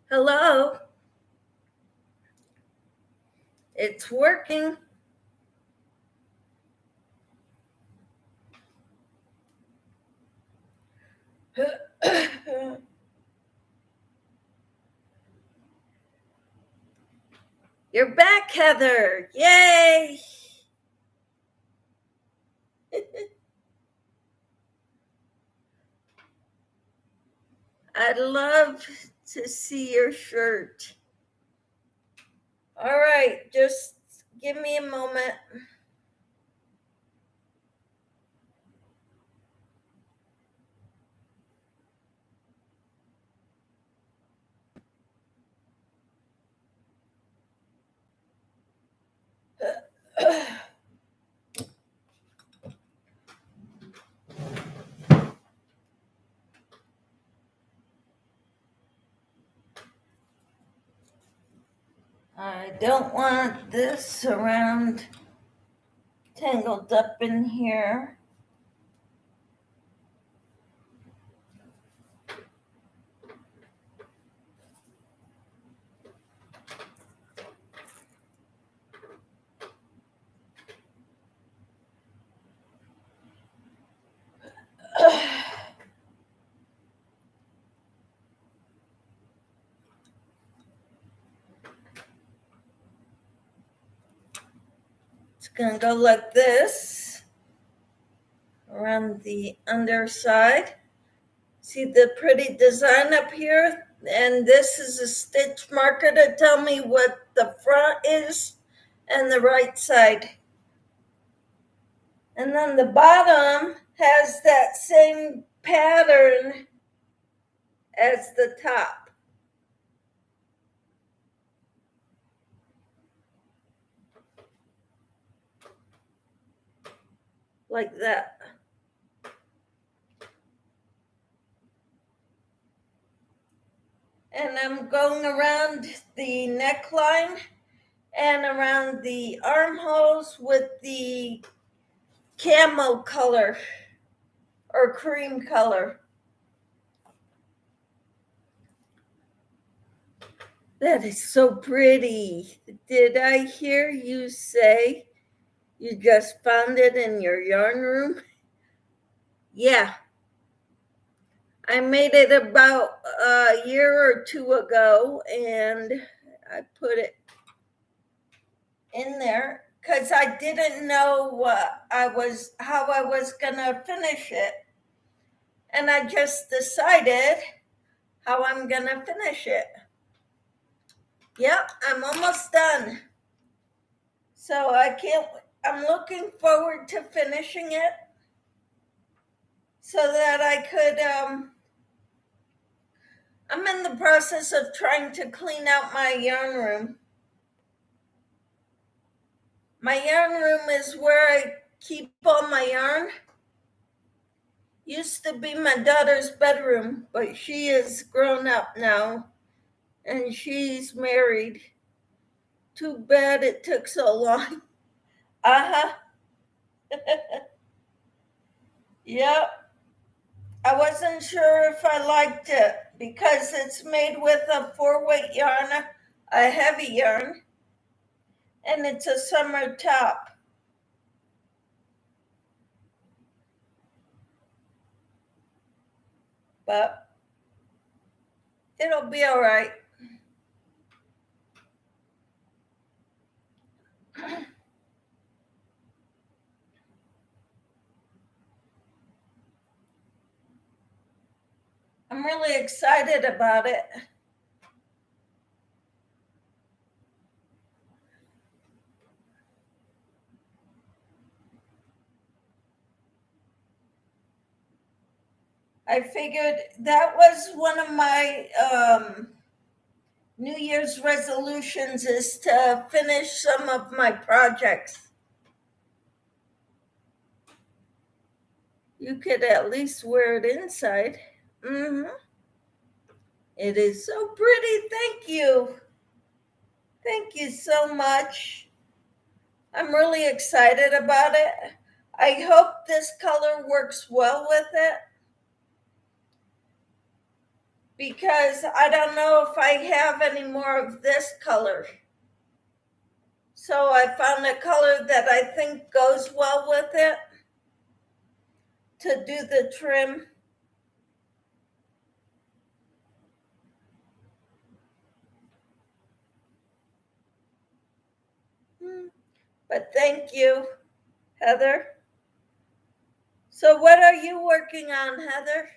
Hello, it's working. You're back, Heather. Yay! I'd love to see your shirt. All right, just give me a moment. I don't want this around tangled up in here. It's gonna go like this around the underside. See the pretty design up here? And this is a stitch marker to tell me what the front is and the right side. And then the bottom has that same pattern as the top. Like that. And I'm going around the neckline and around the armholes with the camo color or cream color. That is so pretty. Did I hear you say you just found it in your yarn room? Yeah. I made it about a year or two ago and I put it in there because I didn't know how I was gonna finish it. And I just decided how I'm gonna finish it. Yep, I'm almost done. So I'm looking forward to finishing it so that I could, I'm in the process of trying to clean out my yarn room. My yarn room is where I keep all my yarn. Used to be my daughter's bedroom, but she is grown up now and she's married. Too bad it took so long. Uh-huh. Yep. I wasn't sure if I liked it because it's made with a 4-weight yarn, a heavy yarn, and it's a summer top. But it'll be all right. I'm really excited about it. I figured that was one of my New Year's resolutions is to finish some of my projects. You could at least wear it inside. Mm-hmm. It is so pretty. Thank you. Thank you so much. I'm really excited about it. I hope this color works well with it, because I don't know if I have any more of this color. So I found a color that I think goes well with it to do the trim. But thank you, Heather. So what are you working on, Heather?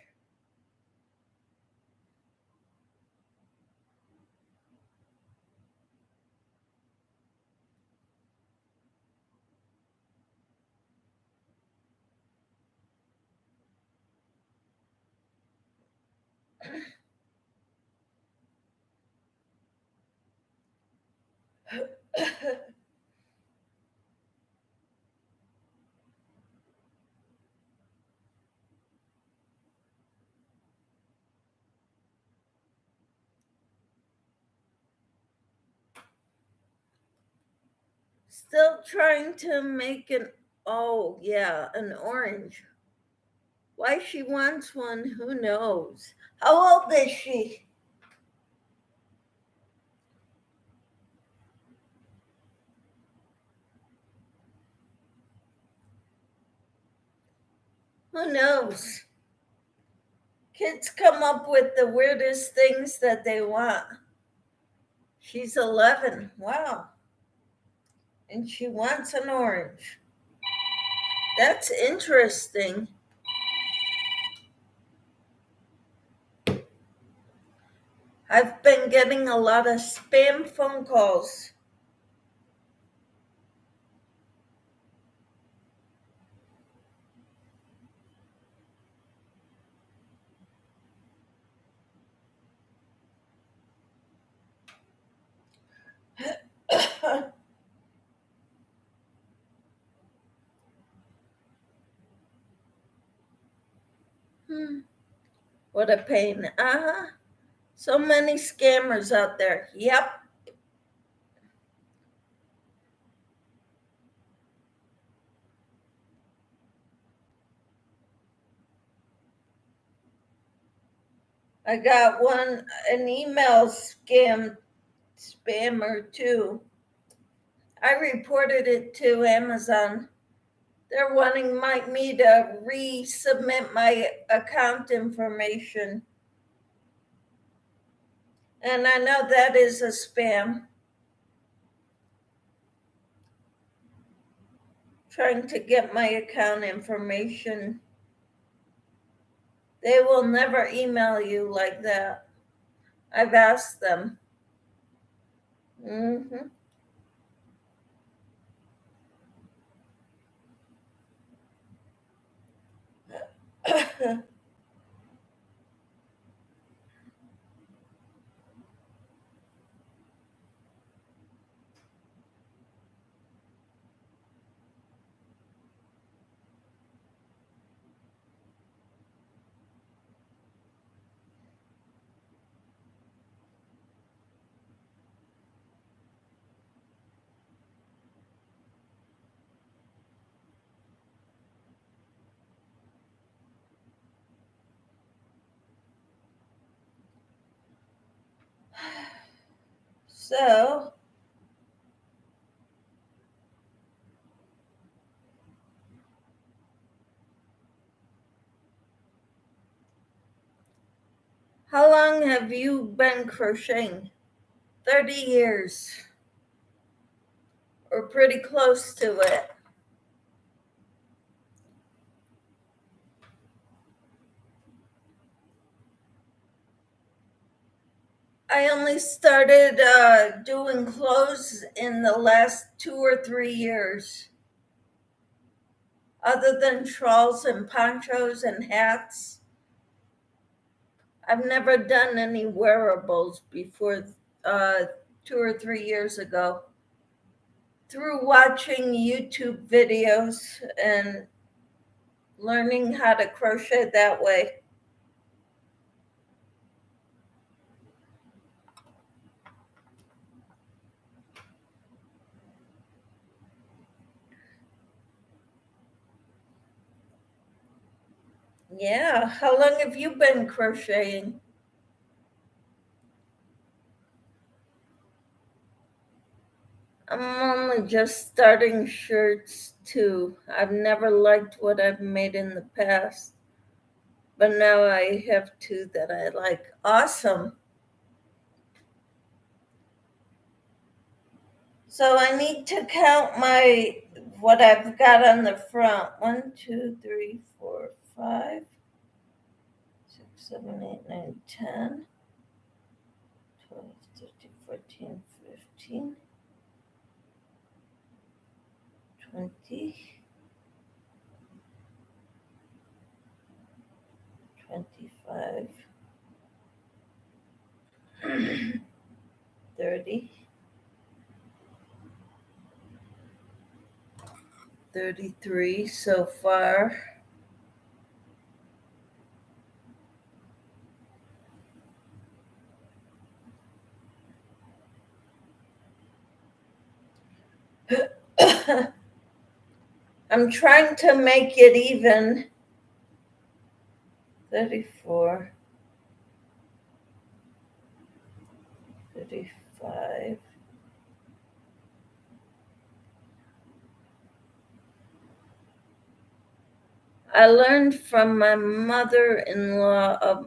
Still trying to make oh yeah, an orange. Why she wants one, who knows? How old is she? Who knows? Kids come up with the weirdest things that they want. She's 11. Wow. And she wants an orange. That's interesting. I've been getting a lot of spam phone calls. What a pain. Uh-huh. So many scammers out there. Yep. I got an email spammer too. I reported it to Amazon. They're wanting me to resubmit my account information. And I know that is a spam. Trying to get my account information. They will never email you like that. I've asked them. Mm-hmm. So, how long have you been crocheting? 30 years, or pretty close to it. I only started doing clothes in the last 2 or 3 years. Other than shawls and ponchos and hats, I've never done any wearables before 2 or 3 years ago. Through watching YouTube videos and learning how to crochet that way. Yeah. How long have you been crocheting? I'm only just starting shirts too. I've never liked what I've made in the past, but now I have two that I like. Awesome. So I need to count my what I've got on the front. 1, 2, 3, 4, 5, 6, 7, 8, 9, 10, 12, 13, 14, 15, 20, 25, 30, 33 so far. I'm trying to make it even. 34, 35. I learned from my mother-in-law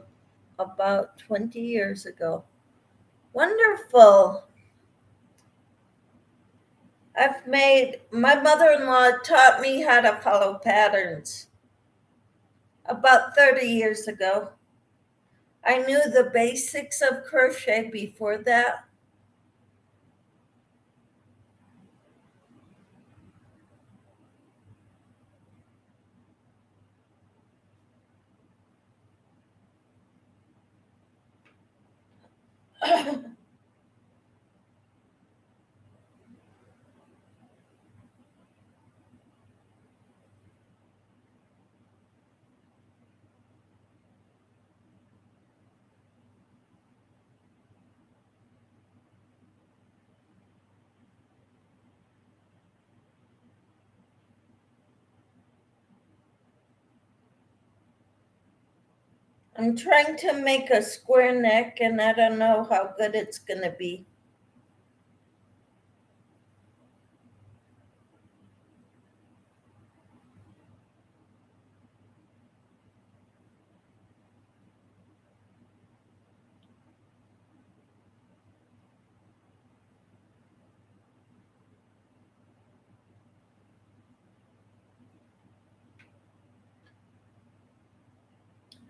about 20 years ago. Wonderful. My mother-in-law taught me how to follow patterns about 30 years ago. I knew the basics of crochet before that. I'm trying to make a square neck and I don't know how good it's going to be.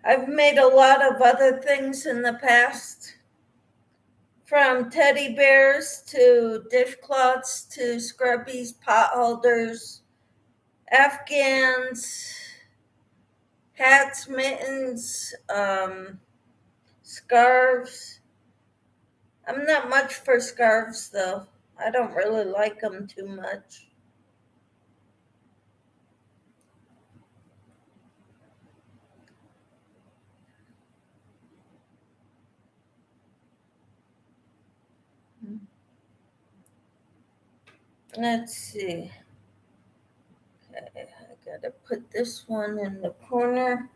I've made a lot of other things in the past, from teddy bears to dishcloths to scrubbies, pot holders, Afghans, hats, mittens, scarves. I'm not much for scarves though. I don't really like them too much. Let's see. Okay, I gotta put this one in the corner.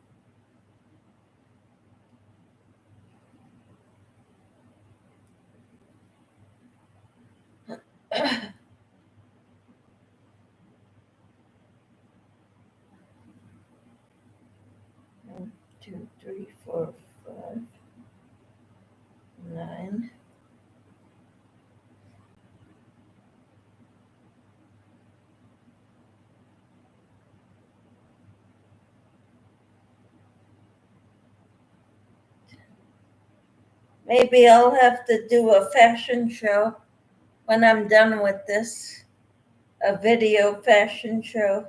One, two, three, four, 5, 9. Maybe I'll have to do a fashion show when I'm done with this, a video fashion show.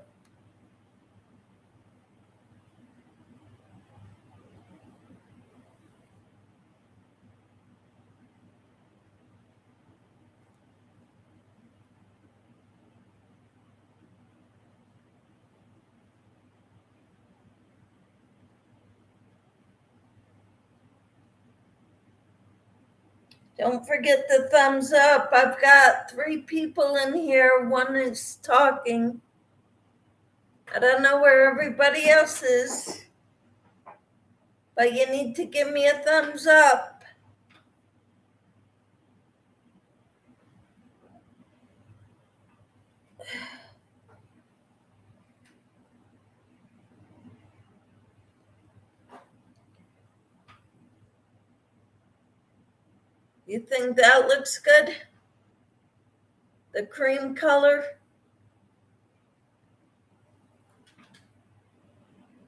Don't forget the thumbs up. I've got 3 people in here. One is talking. I don't know where everybody else is. but you need to give me a thumbs up. You think that looks good? The cream color?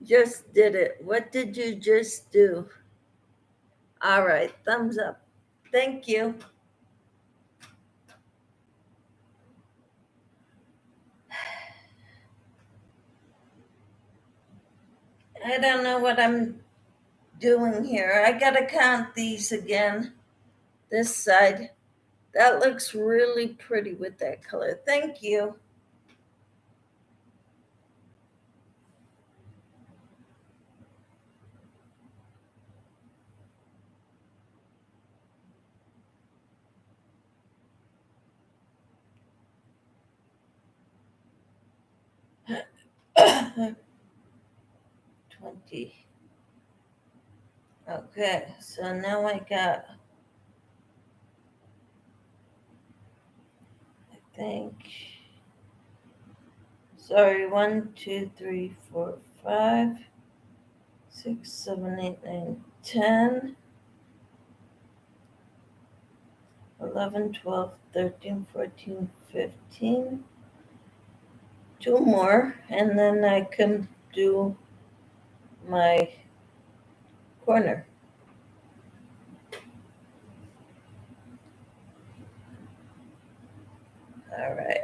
Just did it. What did you just do? All right, thumbs up. Thank you. I don't know what I'm doing here. I gotta count these again. This side. That looks really pretty with that color. Thank you. $20. Okay, so now I got, I think, sorry, 1, 2, 3, 4, 5, 6, 7, 8, 9, 10, 11, 12, 13, 14, 15. 2 more, and then I can do my corner. All right.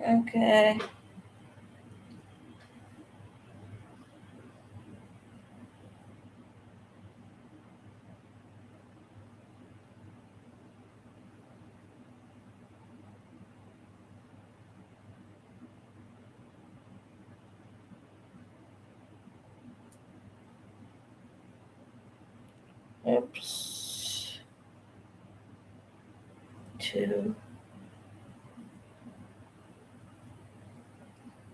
Okay. Oops. 2,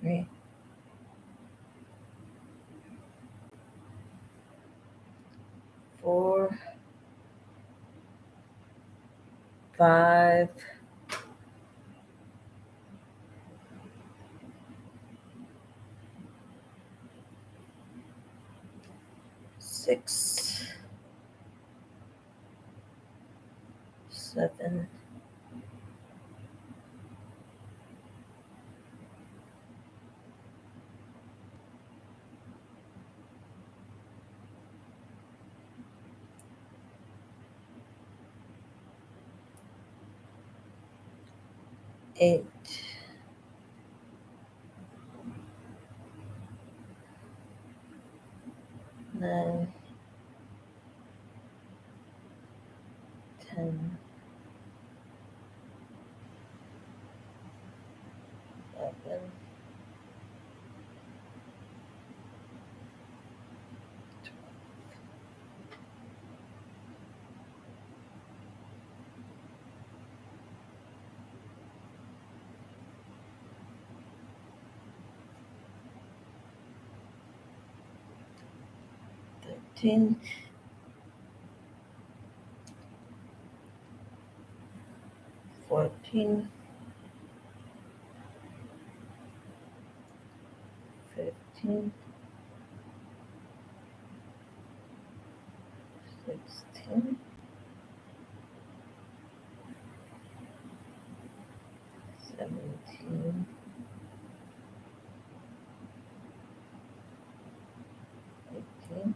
3, 4, 5, 6, 7, 8, 9, 10, 11, 13, 14, 15, 16, 17, 17, 18,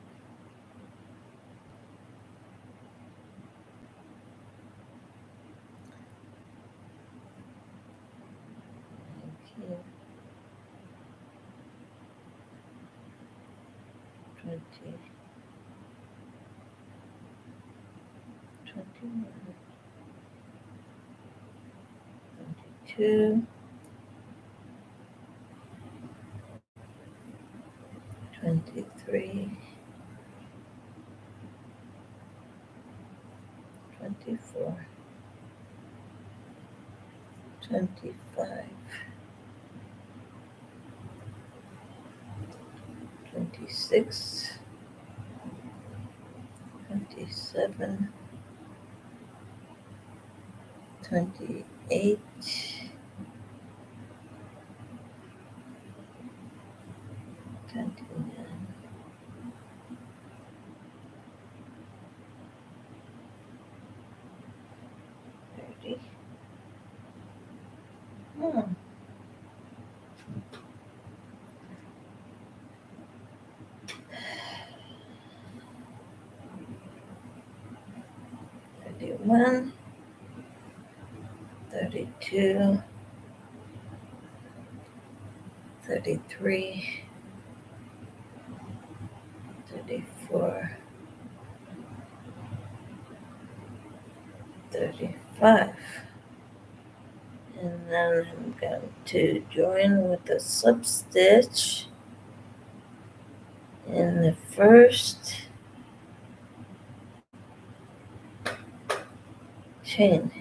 19, 20, 21, 22, 23, 24, 25, 26, 27, 28, 29, 30. 31, 32, 33, 34, 35. And then I'm going to join with a slip stitch in the first chain.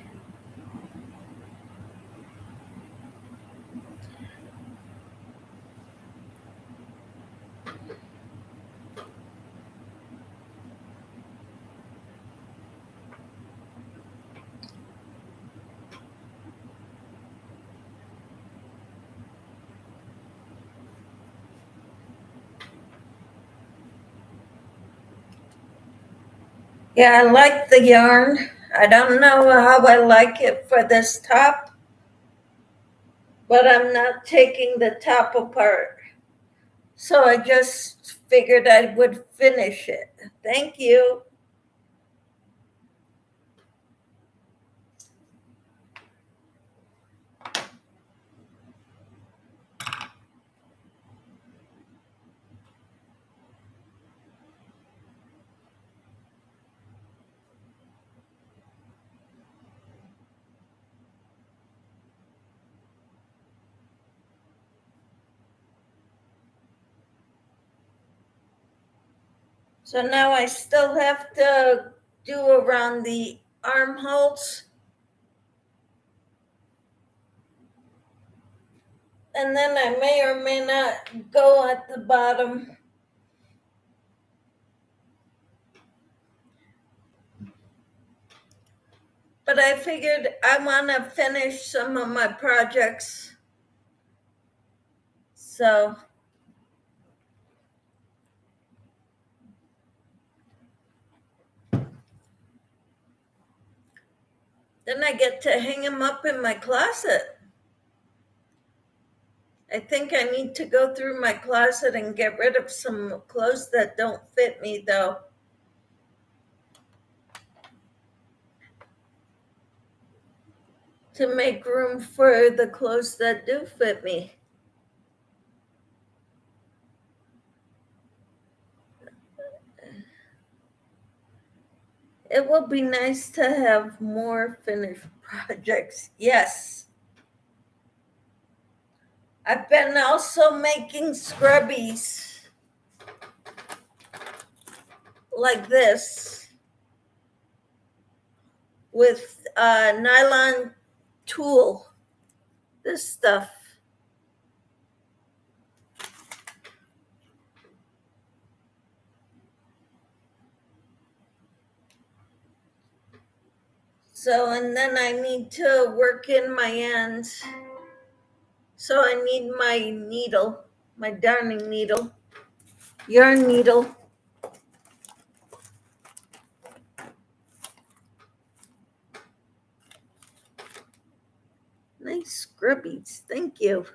Yeah, I like the yarn. I don't know how I like it for this top, but I'm not taking the top apart. So I just figured I would finish it. Thank you. So now I still have to do around the armholes. And then I may or may not go at the bottom. But I figured I want to finish some of my projects. So then I get to hang them up in my closet. I think I need to go through my closet and get rid of some clothes that don't fit me, though. To make room for the clothes that do fit me. It will be nice to have more finished projects. Yes. I've been also making scrubbies like this with nylon tulle, this stuff. So, and then I need to work in my ends. So I need my needle, my darning needle, yarn needle. Nice scrubbies. Thank you.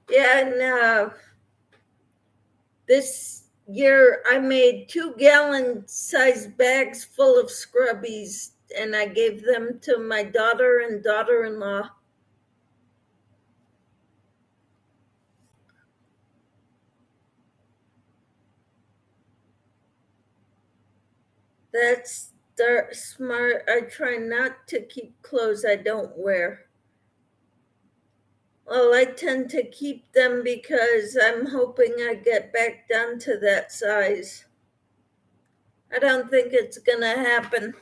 Yeah, and this year I made 2-gallon size bags full of scrubbies, and I gave them to my daughter and daughter-in-law. That's smart. I try not to keep clothes I don't wear. Well, I tend to keep them because I'm hoping I get back down to that size. I don't think it's gonna happen.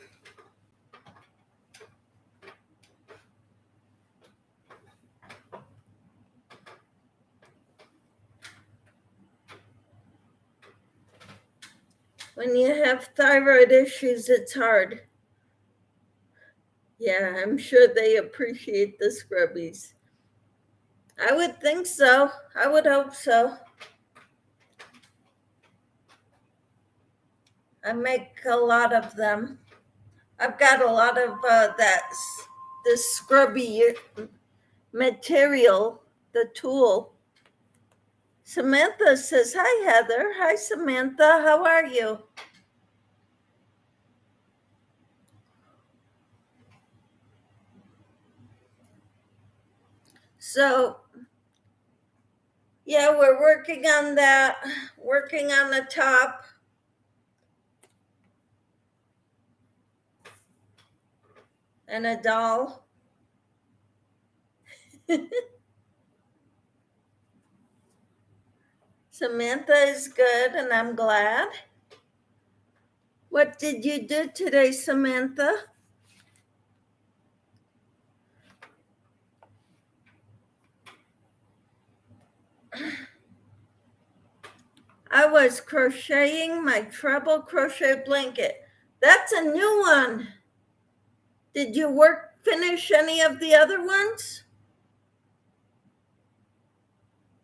When you have thyroid issues, it's hard. Yeah, I'm sure they appreciate the scrubbies. I would think so. I would hope so. I make a lot of them. I've got a lot of this scrubby material, the tulle. Samantha says, "Hi, Heather. Hi, Samantha. How are you?" So, yeah, we're working on that, working on the top. And a doll. Samantha is good, and I'm glad. What did you do today, Samantha? I was crocheting my treble crochet blanket. That's a new one. Did you finish any of the other ones?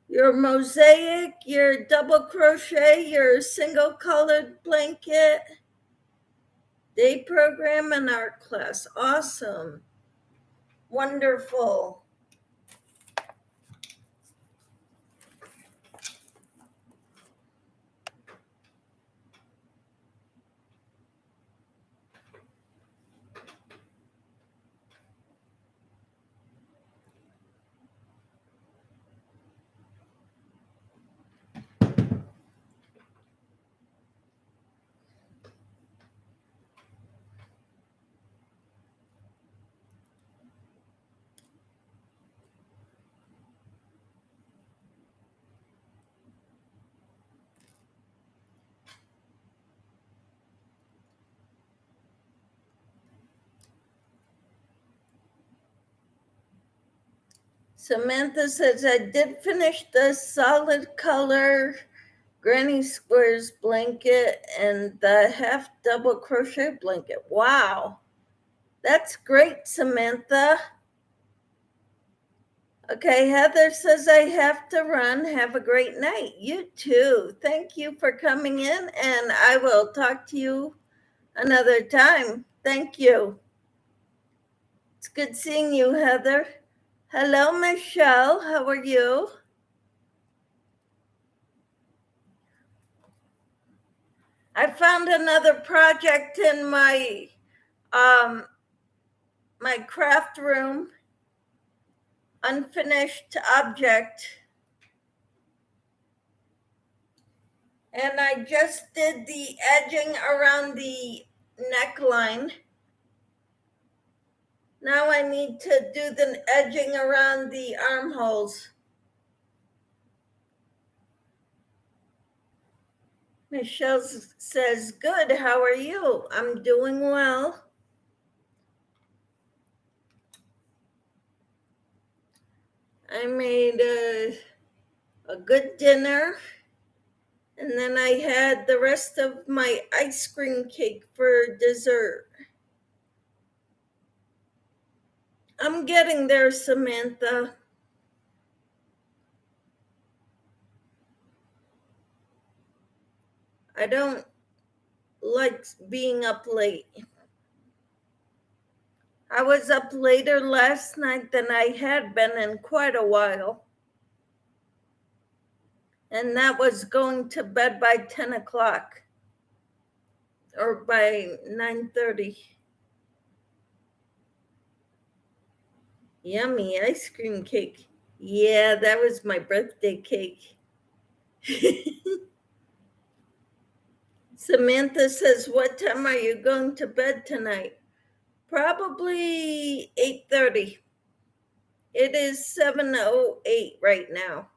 Your mosaic, your double crochet, your single colored blanket, day program, and art class. Awesome. Wonderful. Samantha says, I did finish the solid color Granny Squares blanket and the half double crochet blanket. Wow, that's great, Samantha. Okay, Heather says I have to run. Have a great night. You too. Thank you for coming in, and I will talk to you another time. Thank you. It's good seeing you, Heather. Hello, Michelle. How are you? I found another project in my my craft room, unfinished object. And I just did the edging around the neckline. Now I need to do the edging around the armholes. Michelle says, good, how are you? I'm doing well. I made a good dinner, and then I had the rest of my ice cream cake for dessert. I'm getting there, Samantha. I don't like being up late. I was up later last night than I had been in quite a while. And that was going to bed by 10 o'clock or by 9:30. Yummy ice cream cake. Yeah, that was my birthday cake. Samantha says, "What time are you going to bed tonight?" Probably 8:30. It is 7:08 right now.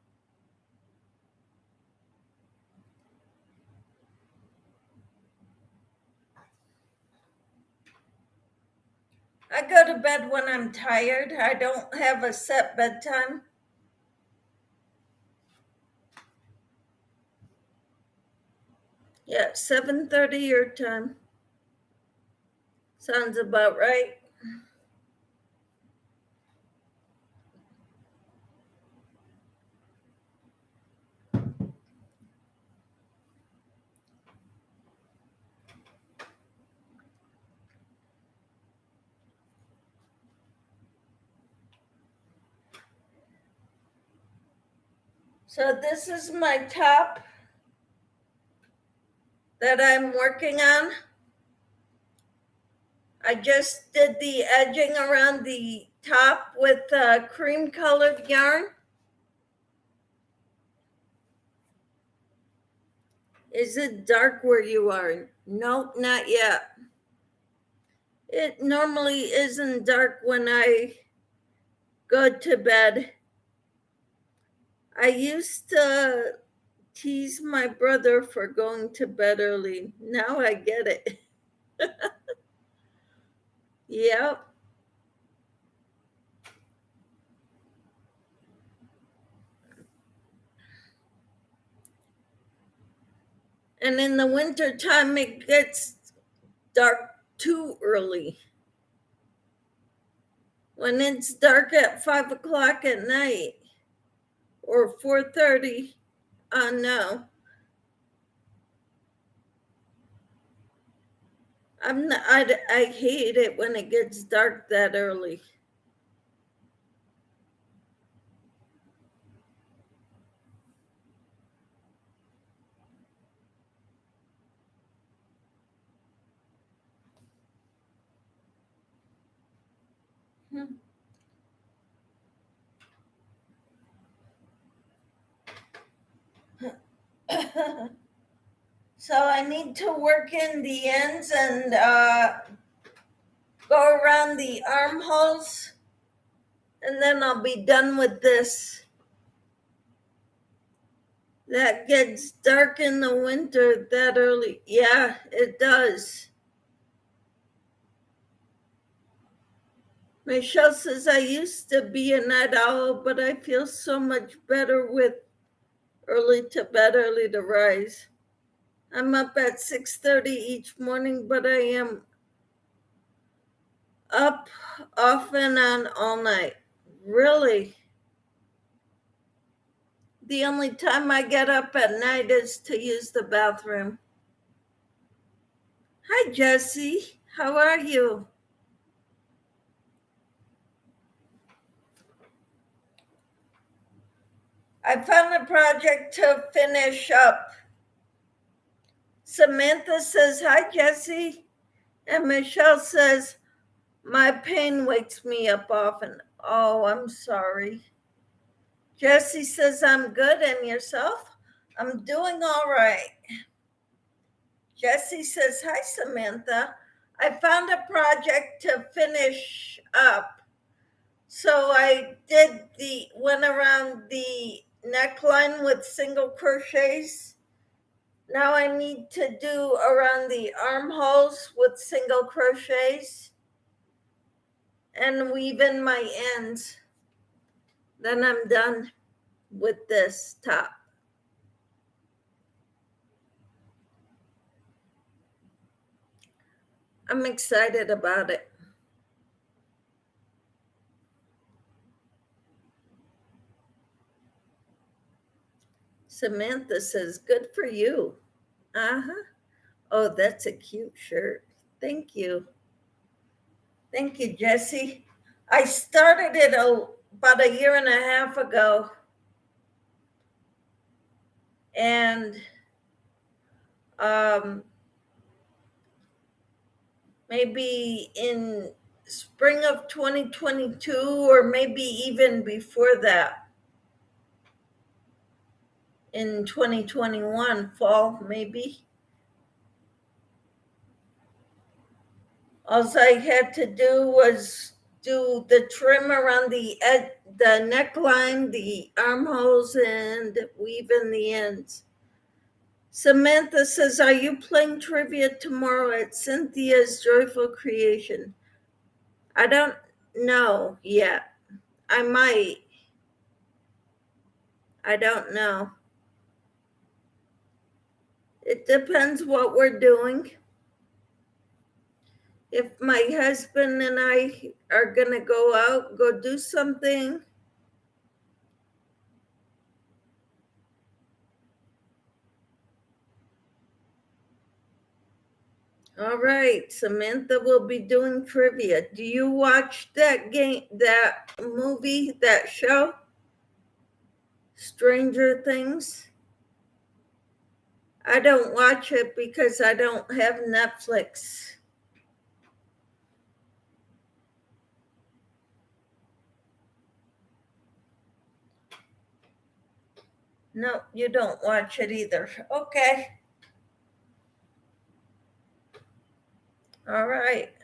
I go to bed when I'm tired. I don't have a set bedtime. Yeah, 7:30 your time. Sounds about right. So this is my top that I'm working on. I just did the edging around the top with cream colored yarn. Is it dark where you are? Nope, not yet. It normally isn't dark when I go to bed. I used to tease my brother for going to bed early. Now I get it. Yep. And in the winter time, it gets dark too early. When it's dark at 5 o'clock at night or 4:30, no, I'm not. I hate it when it gets dark that early. So I need to work in the ends and go around the armholes, and then I'll be done with this. That gets dark in the winter that early. Yeah, it does. Michelle says, I used to be a night owl, but I feel so much better with early to bed, early to rise. I'm up at 6:30 each morning, but I am up off and on all night. Really? The only time I get up at night is to use the bathroom. Hi, Jessie. How are you? I found a project to finish up. Samantha says, Hi, Jessie. And Michelle says, My pain wakes me up often. Oh, I'm sorry. Jessie says, I'm good. And yourself? I'm doing all right. Jessie says, Hi, Samantha. I found a project to finish up. So I went around the neckline with single crochets. Now I need to do around the armholes with single crochets and weave in my ends. Then I'm done with this top. I'm excited about it. Samantha says, Good for you. Uh huh. Oh, that's a cute shirt. Thank you. Thank you, Jesse. I started it about a year and a half ago. And maybe in spring of 2022, or maybe even before that, in 2021, fall maybe. All I had to do was do the trim around the neckline, the armholes, and weave in the ends. Samantha says, are you playing trivia tomorrow at Cynthia's Joyful Creation? I don't know yet. I might. I don't know. It depends what we're doing. If my husband and I are going to go out, go do something, all right, Samantha will be doing trivia. Do you watch that movie, that show, Stranger Things? I don't watch it because I don't have Netflix. No, you don't watch it either. Okay. All right.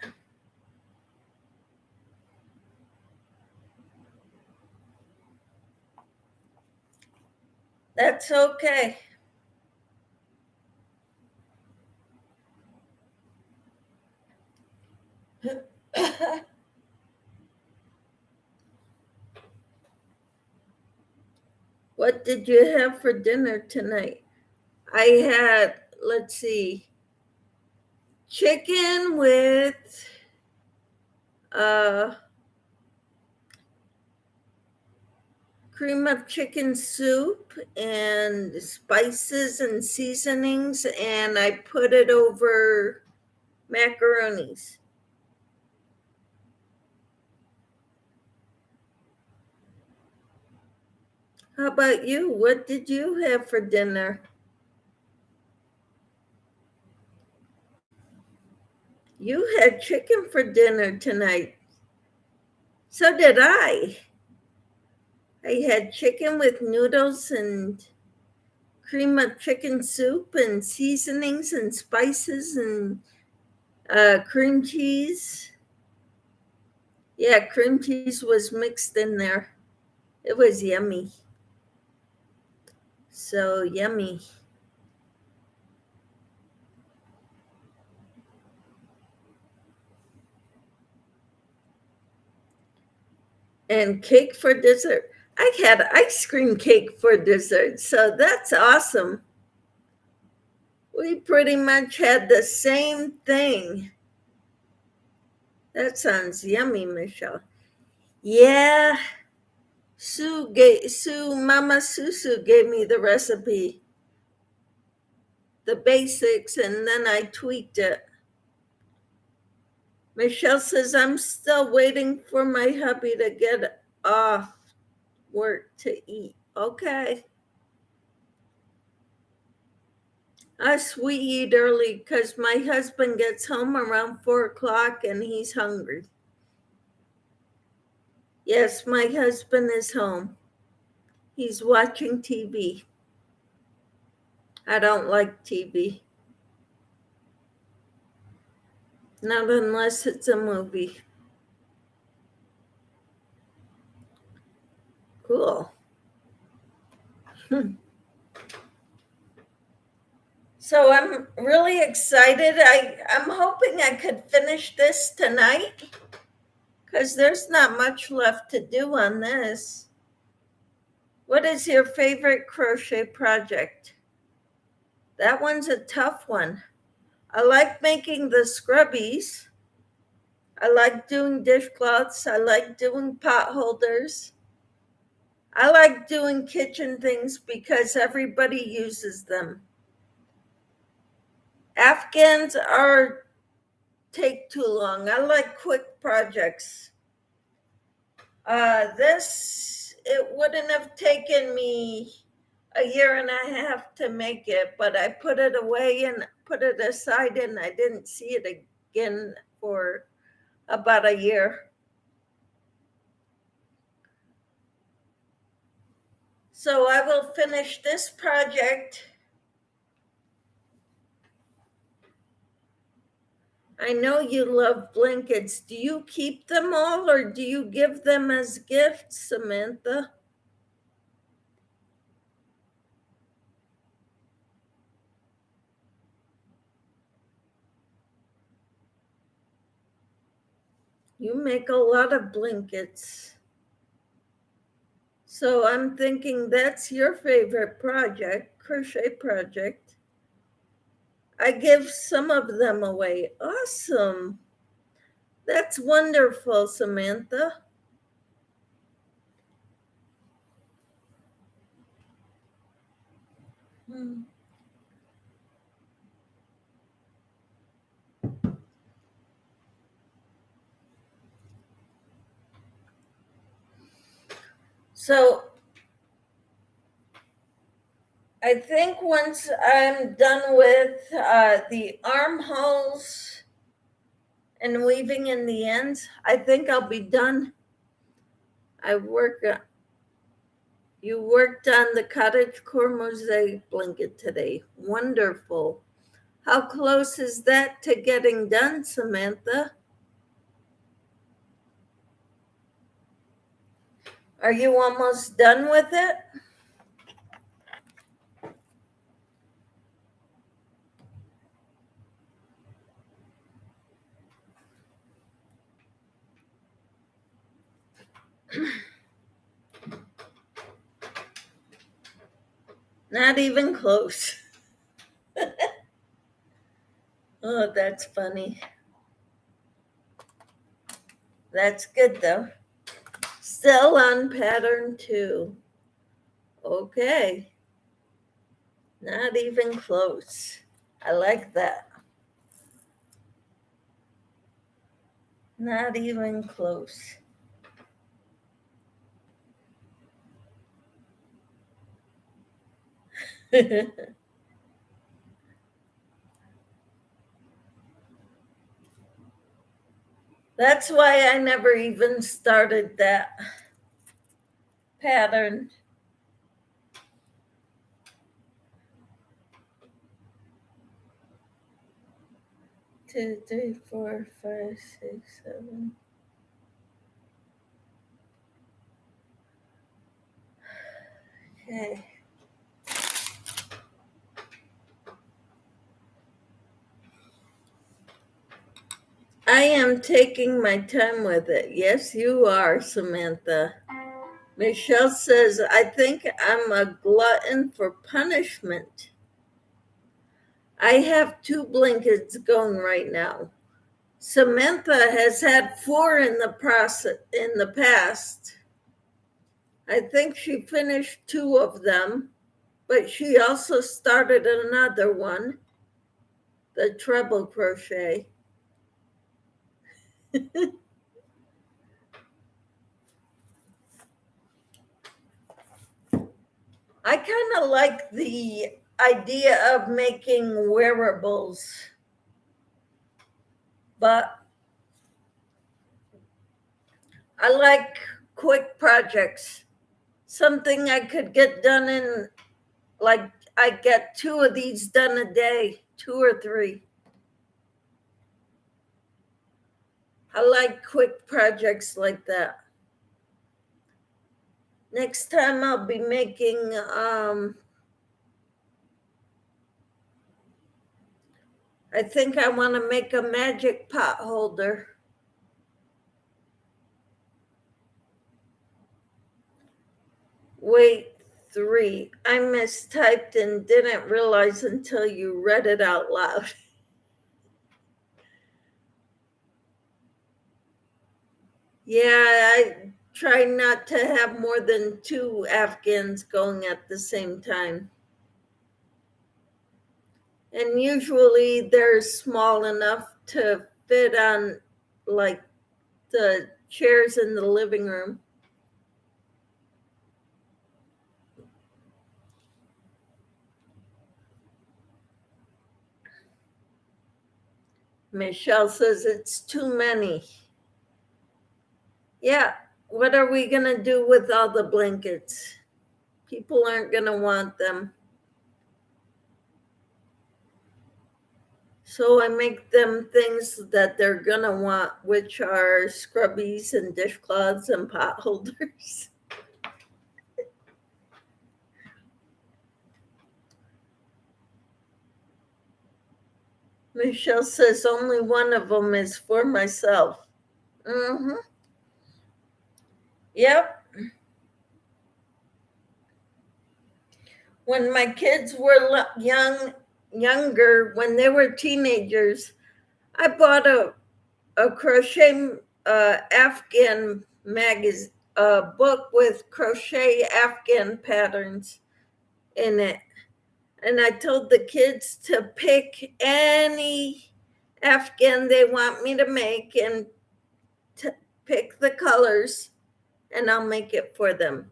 That's okay. What did you have for dinner tonight? I had, let's see, chicken with cream of chicken soup and spices and seasonings, and I put it over macaronis. How about you? What did you have for dinner? You had chicken for dinner tonight. So did I. I had chicken with noodles and cream of chicken soup and seasonings and spices and cream cheese. Yeah, cream cheese was mixed in there. It was yummy. So yummy. And cake for dessert. I had ice cream cake for dessert, so that's awesome. We pretty much had the same thing. That sounds yummy, Michelle. Yeah, Mama Susu gave me the recipe, the basics, and then I tweaked it. Michelle says, I'm still waiting for my hubby to get off work to eat. Okay. Us, we eat early because my husband gets home around 4 o'clock and he's hungry. Yes, my husband is home. He's watching TV. I don't like TV. Not unless it's a movie. Cool. So I'm really excited. I'm hoping I could finish this tonight because there's not much left to do on this. What is your favorite crochet project? That one's a tough one. I like making the scrubbies. I like doing dishcloths. I like doing pot holders. I like doing kitchen things because everybody uses them. Afghans take too long. I like quick projects. It wouldn't have taken me a year and a half to make it, but I put it away and put it aside, and I didn't see it again for about a year. So I will finish this project. I know you love blankets. Do you keep them all or do you give them as gifts, Samantha? You make a lot of blankets. So I'm thinking that's your favorite project, crochet project. I give some of them away. Awesome. That's wonderful, Samantha. Hmm. So I think once I'm done with the armholes and weaving in the ends, I think I'll be done. You worked on the cottage core mosaic blanket today. Wonderful. How close is that to getting done, Samantha? Are you almost done with it? Not even close. Oh, that's funny. That's good though. Still on pattern 2. Okay. Not even close. I like that. Not even close. That's why I never even started that pattern. Two, three, four, five, six, seven. Okay. I am taking my time with it. Yes, you are, Samantha. Michelle says, I think I'm a glutton for punishment. I have 2 blankets going right now. Samantha has had 4 in the past. I think she finished 2 of them, but she also started another one, the treble crochet. I kind of like the idea of making wearables, but I like quick projects. Something I could get done in, like, I get 2 of these done a day, 2 or 3. I like quick projects like that. Next time I'll be making I think I want to make a magic pot holder. Wait, 3. I mistyped and didn't realize until you read it out loud. Yeah, I try not to have more than 2 Afghans going at the same time. And usually they're small enough to fit on like the chairs in the living room. Michelle says it's too many. Yeah, what are we going to do with all the blankets? People aren't going to want them. So I make them things that they're going to want, which are scrubbies and dishcloths and pot holders. Michelle says only one of them is for myself. Mm-hmm. Yep. When my kids were younger, when they were teenagers, I bought a crochet Afghan magazine, a book with crochet Afghan patterns in it. And I told the kids to pick any Afghan they want me to make and to pick the colors, and I'll make it for them.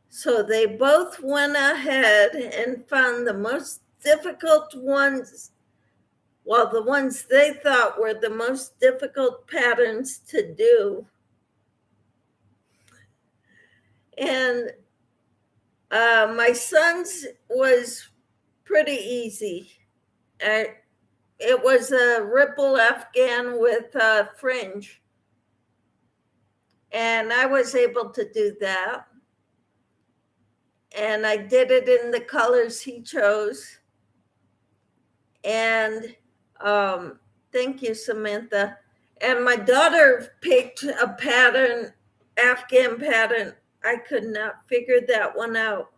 So they both went ahead and found the most difficult ones, well, the ones they thought were the most difficult patterns to do. And my son's was pretty easy. It was a ripple Afghan with a fringe. And I was able to do that. And I did it in the colors he chose. And thank you, Samantha. And my daughter picked a pattern, Afghan pattern. I could not figure that one out.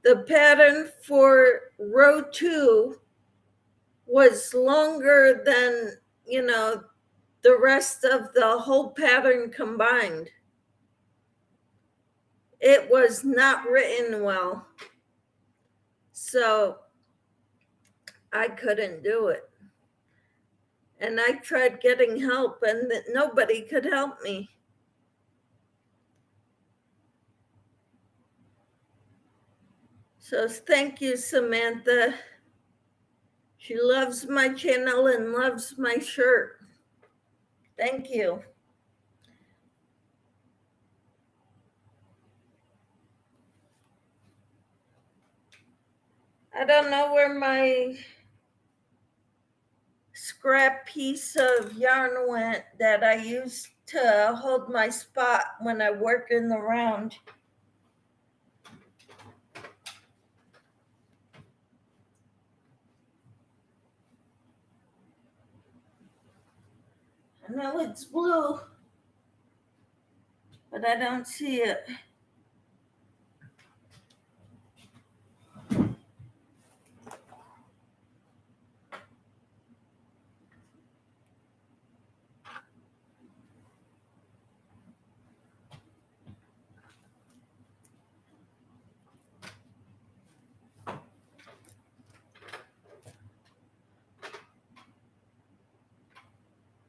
The pattern for row 2 was longer than, the rest of the whole pattern combined. It was not written well. So I couldn't do it. And I tried getting help, and nobody could help me. So thank you, Samantha. She loves my channel and loves my shirt. Thank you. I don't know where my scrap piece of yarn went that I used to hold my spot when I work in the round. I know it's blue, but I don't see it.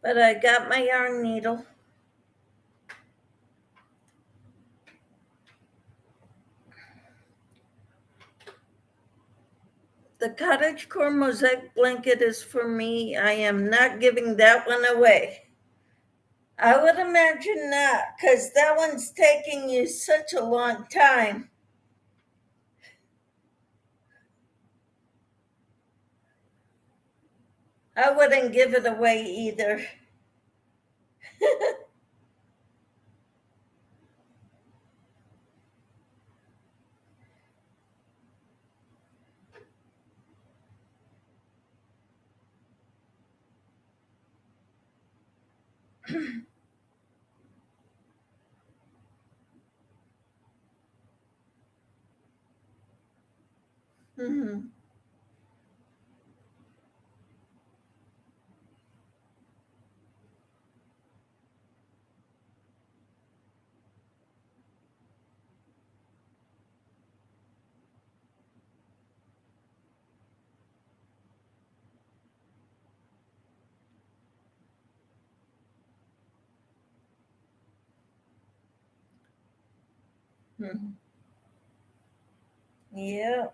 But I got my yarn needle. The cottagecore mosaic blanket is for me. I am not giving that one away. I would imagine not, because that one's taking you such a long time. I wouldn't give it away either. Mm-hmm. Mhm. Yeah.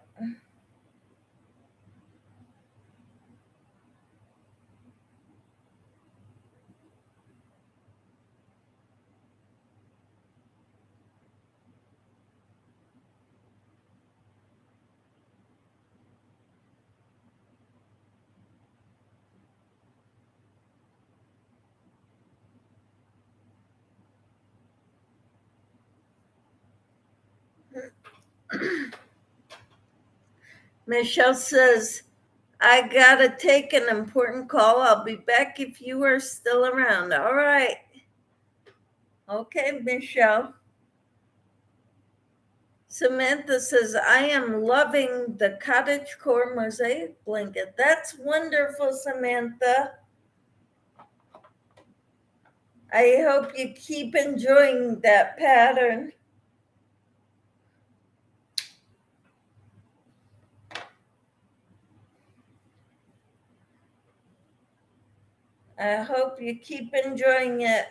Michelle says, I gotta take an important call. I'll be back if you are still around. All right. Okay, Michelle. Samantha says, I am loving the cottage core mosaic blanket. That's wonderful, Samantha. I hope you keep enjoying that pattern. I hope you keep enjoying it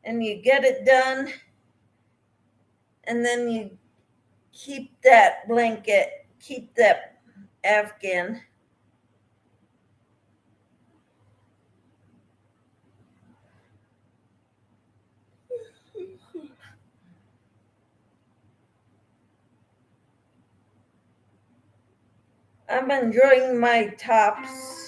and you get it done, and then you keep that blanket, keep that Afghan. I'm enjoying my tops.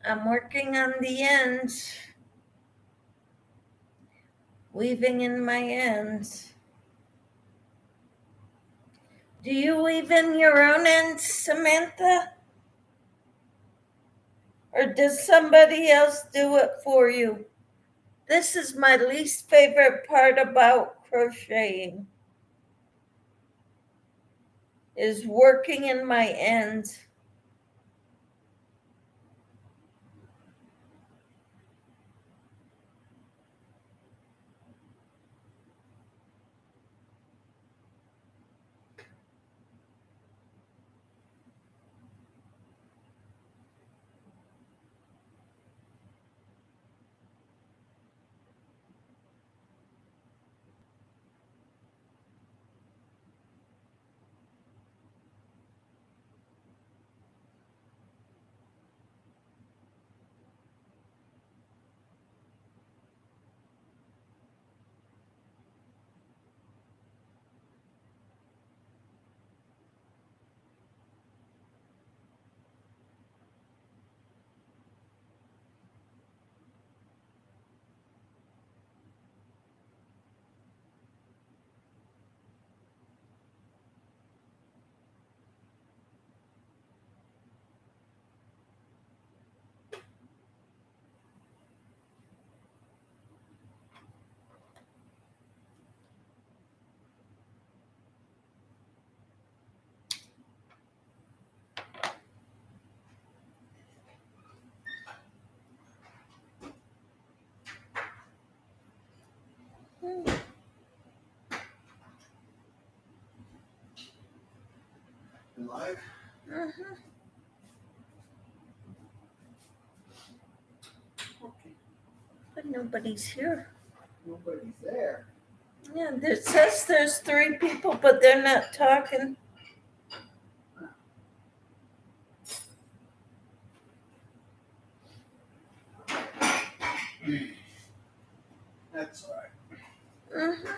I'm working on the ends, weaving in my ends. Do you weave in your own ends, Samantha? Or does somebody else do it for you? This is my least favorite part about crocheting, is working in my ends. Live? Mhm. Okay. But nobody's here. Nobody's there. Yeah, it says there's 3 people, but they're not talking. That's all right. Mhm.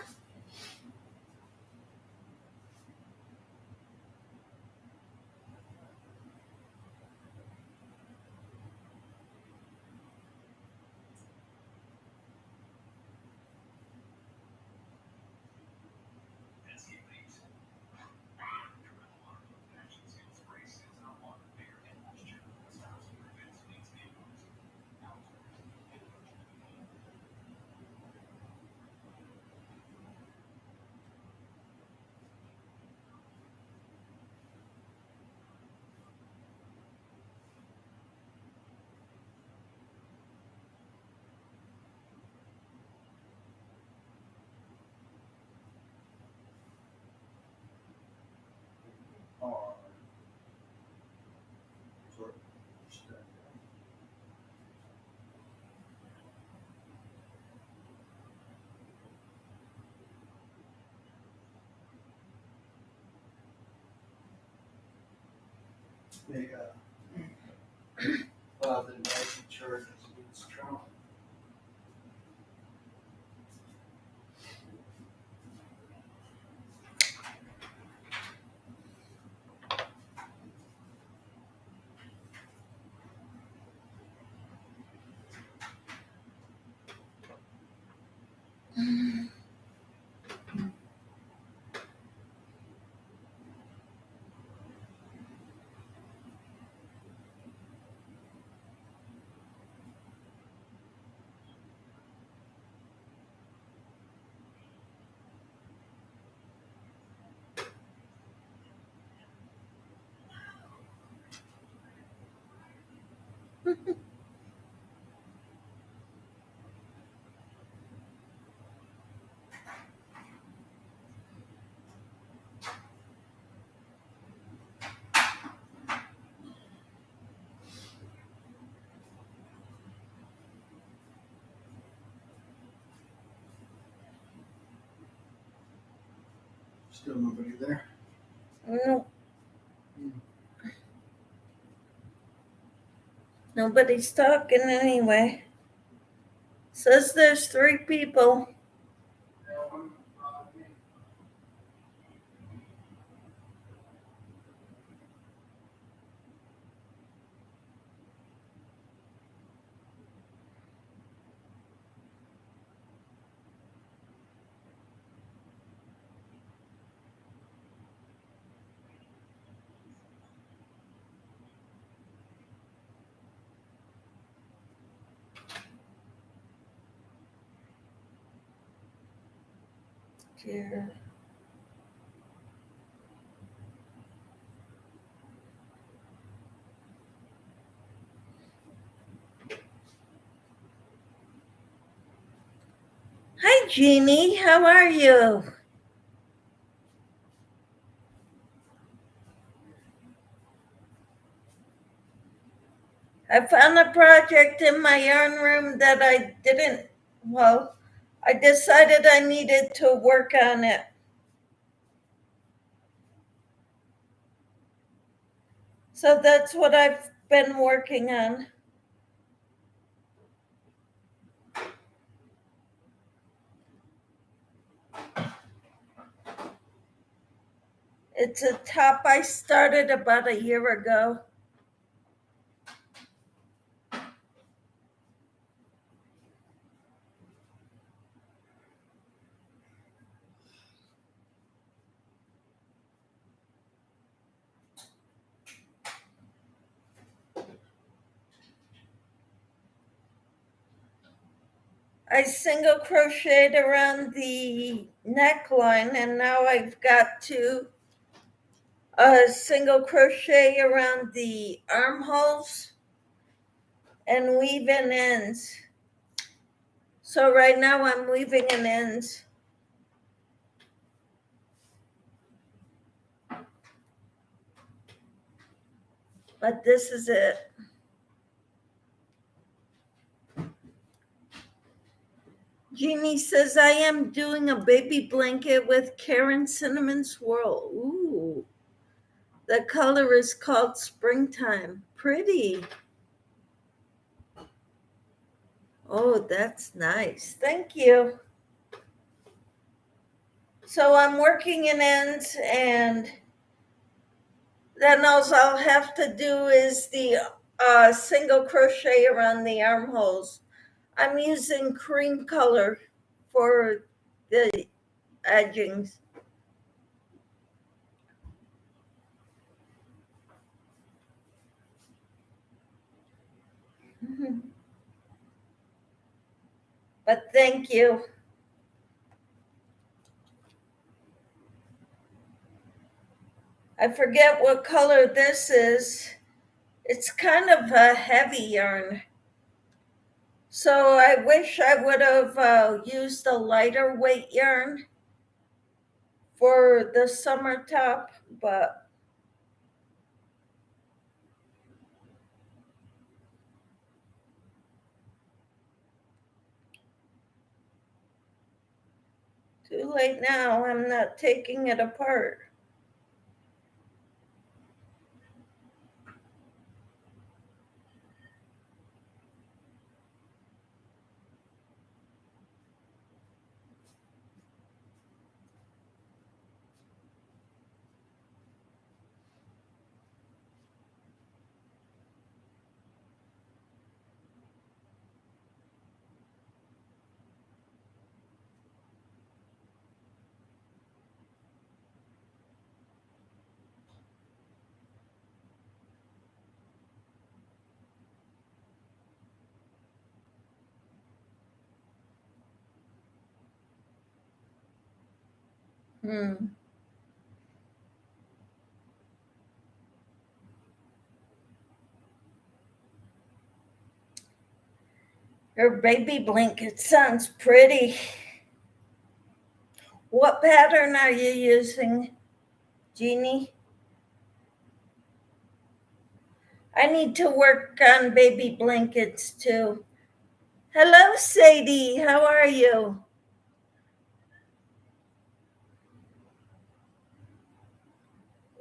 Or they the life insurance is being strong. Still nobody there. No, nobody's talking anyway. Says there's 3 people. Dear. Hi, Jeannie. How are you? I found a project in my yarn room that I didn't, well, I decided I needed to work on it. So that's what I've been working on. It's a top I started about a year ago. I single crocheted around the neckline, and now I've got to single crochet around the armholes and weave in ends. So right now I'm weaving in ends. But this is it. Jeannie says, I am doing a baby blanket with Karen Cinnamon Swirl. Ooh, the color is called Springtime. Pretty. Oh, that's nice. Thank you. So I'm working in ends, and then all I'll have to do is the single crochet around the armholes. I'm using cream color for the edgings. But thank you. I forget what color this is. It's kind of a heavy yarn. So I wish I would have used a lighter weight yarn for the summer top, but too late now. I'm not taking it apart. Hmm. Her baby blanket sounds pretty. What pattern are you using, Jeannie? I need to work on baby blankets too. Hello, Sadie. How are you?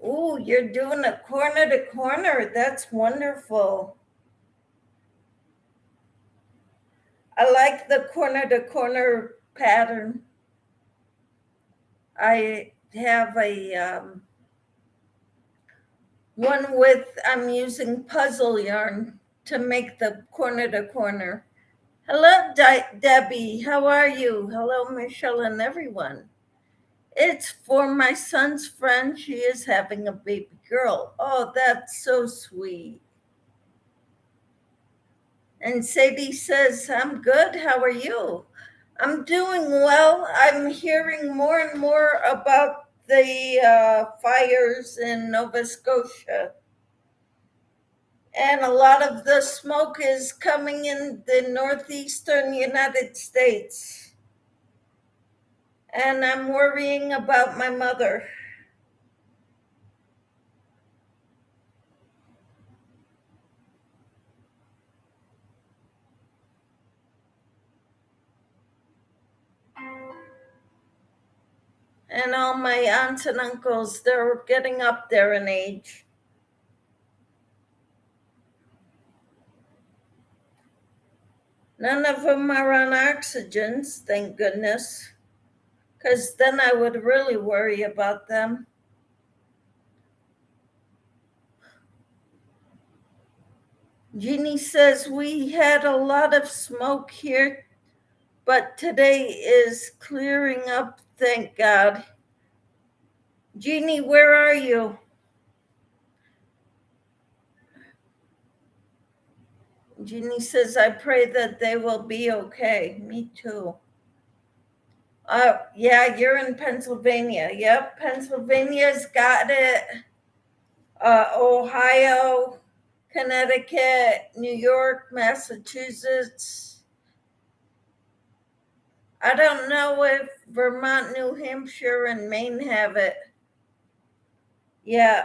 Ooh, you're doing a corner to corner. That's wonderful. I like the corner to corner pattern. I have a one with, I'm using puzzle yarn to make the corner to corner. Hello, Debbie. How are you? Hello, Michelle, and everyone. It's for my son's friend. She is having a baby girl. Oh, that's so sweet. And Sadie says, I'm good. How are you? I'm doing well. I'm hearing more and more about the fires in Nova Scotia. And a lot of the smoke is coming in the northeastern United States. And I'm worrying about my mother. And all my aunts and uncles, they're getting up there in age. None of them are on oxygens, thank goodness, because then I would really worry about them. Jeannie says we had a lot of smoke here, but today is clearing up, thank God. Jeannie, where are you? Jeannie says, I pray that they will be okay. Me too. Yeah, you're in Pennsylvania. Yep, Pennsylvania's got it. Ohio, Connecticut, New York, Massachusetts. I don't know if Vermont, New Hampshire, and Maine have it. Yeah.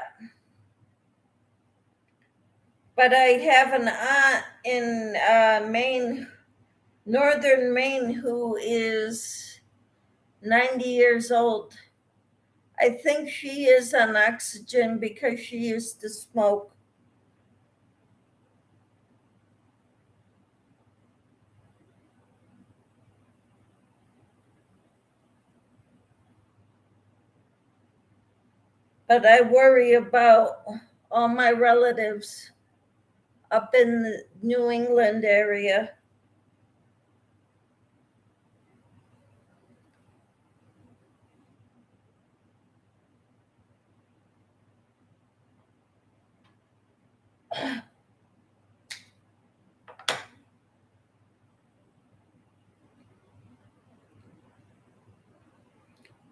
But I have an aunt in Maine, northern Maine, who is 90 years old. I think she is on oxygen because she used to smoke. But I worry about all my relatives up in the New England area.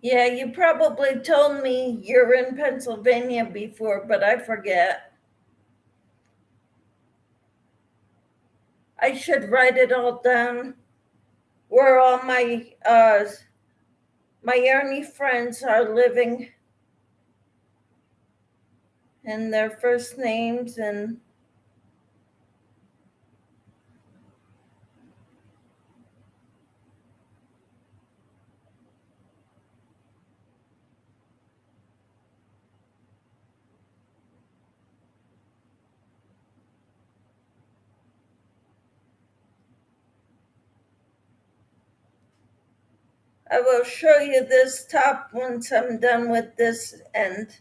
Yeah, you probably told me you're in Pennsylvania before, but I forget. I should write it all down where all my Army friends are living and their first names and I will show you this top once I'm done with this end.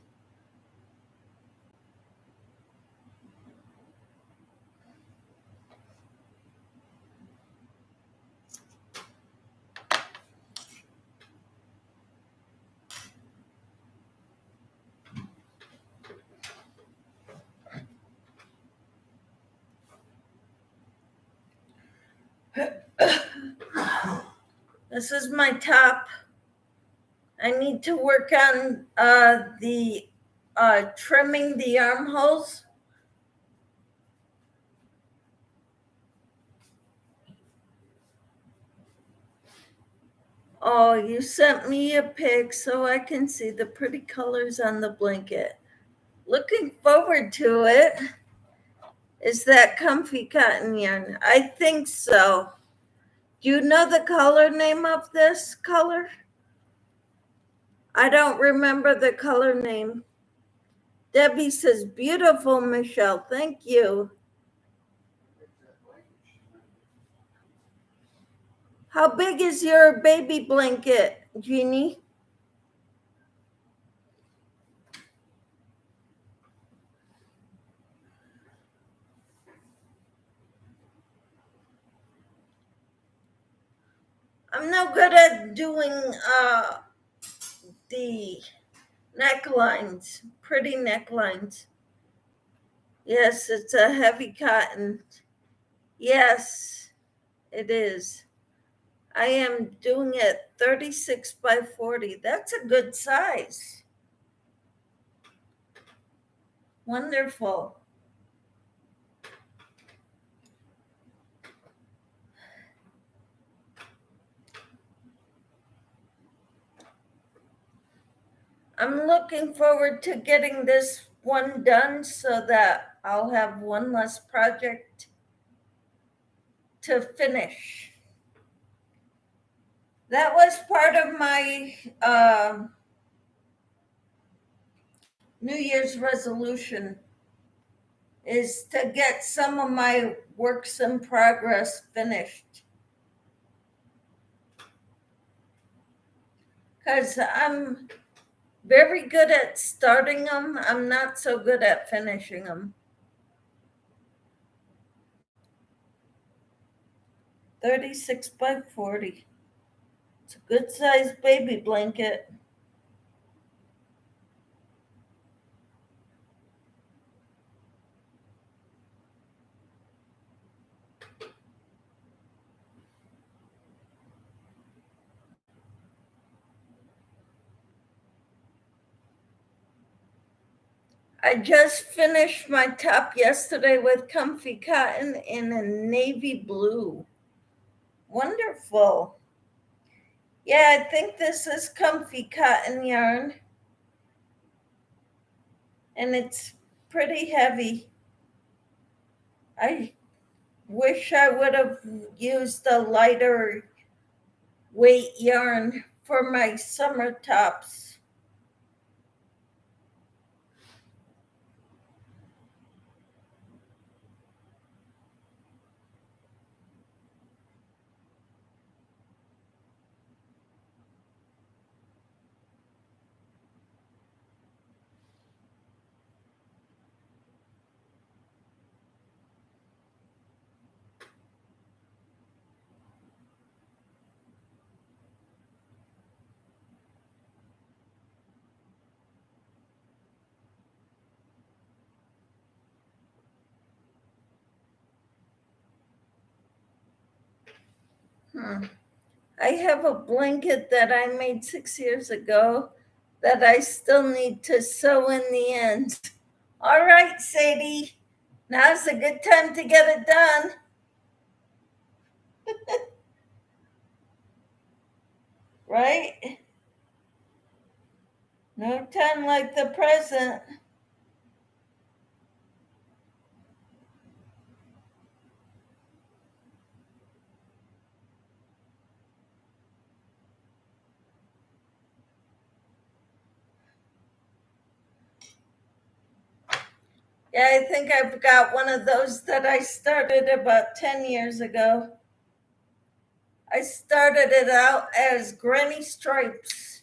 This is my top. I need to work on the trimming the armholes. Oh, you sent me a pic so I can see the pretty colors on the blanket. Looking forward to it. Is that comfy cotton yarn? I think so. Do you know the color name of this color? I don't remember the color name. Debbie says, beautiful, Michelle. Thank you. How big is your baby blanket, Jeannie? I'm no good at doing the necklines, pretty necklines. Yes, it's a heavy cotton. Yes, it is. I am doing it 36 by 40. That's a good size. Wonderful. I'm looking forward to getting this one done so that I'll have one less project to finish. That was part of my New Year's resolution, is to get some of my works in progress finished. Because I'm very good at starting them, I'm not so good at finishing them. 36 by 40. It's a good sized baby blanket. I just finished my top yesterday with comfy cotton in a navy blue. Wonderful. Yeah, I think this is comfy cotton yarn, and it's pretty heavy. I wish I would have used a lighter weight yarn for my summer tops. I have a blanket that I made 6 years ago that I still need to sew in the ends. All right, Sadie, now's a good time to get it done. Right? No time like the present. Yeah, I think I've got one of those that I started about 10 years ago. I started it out as granny stripes,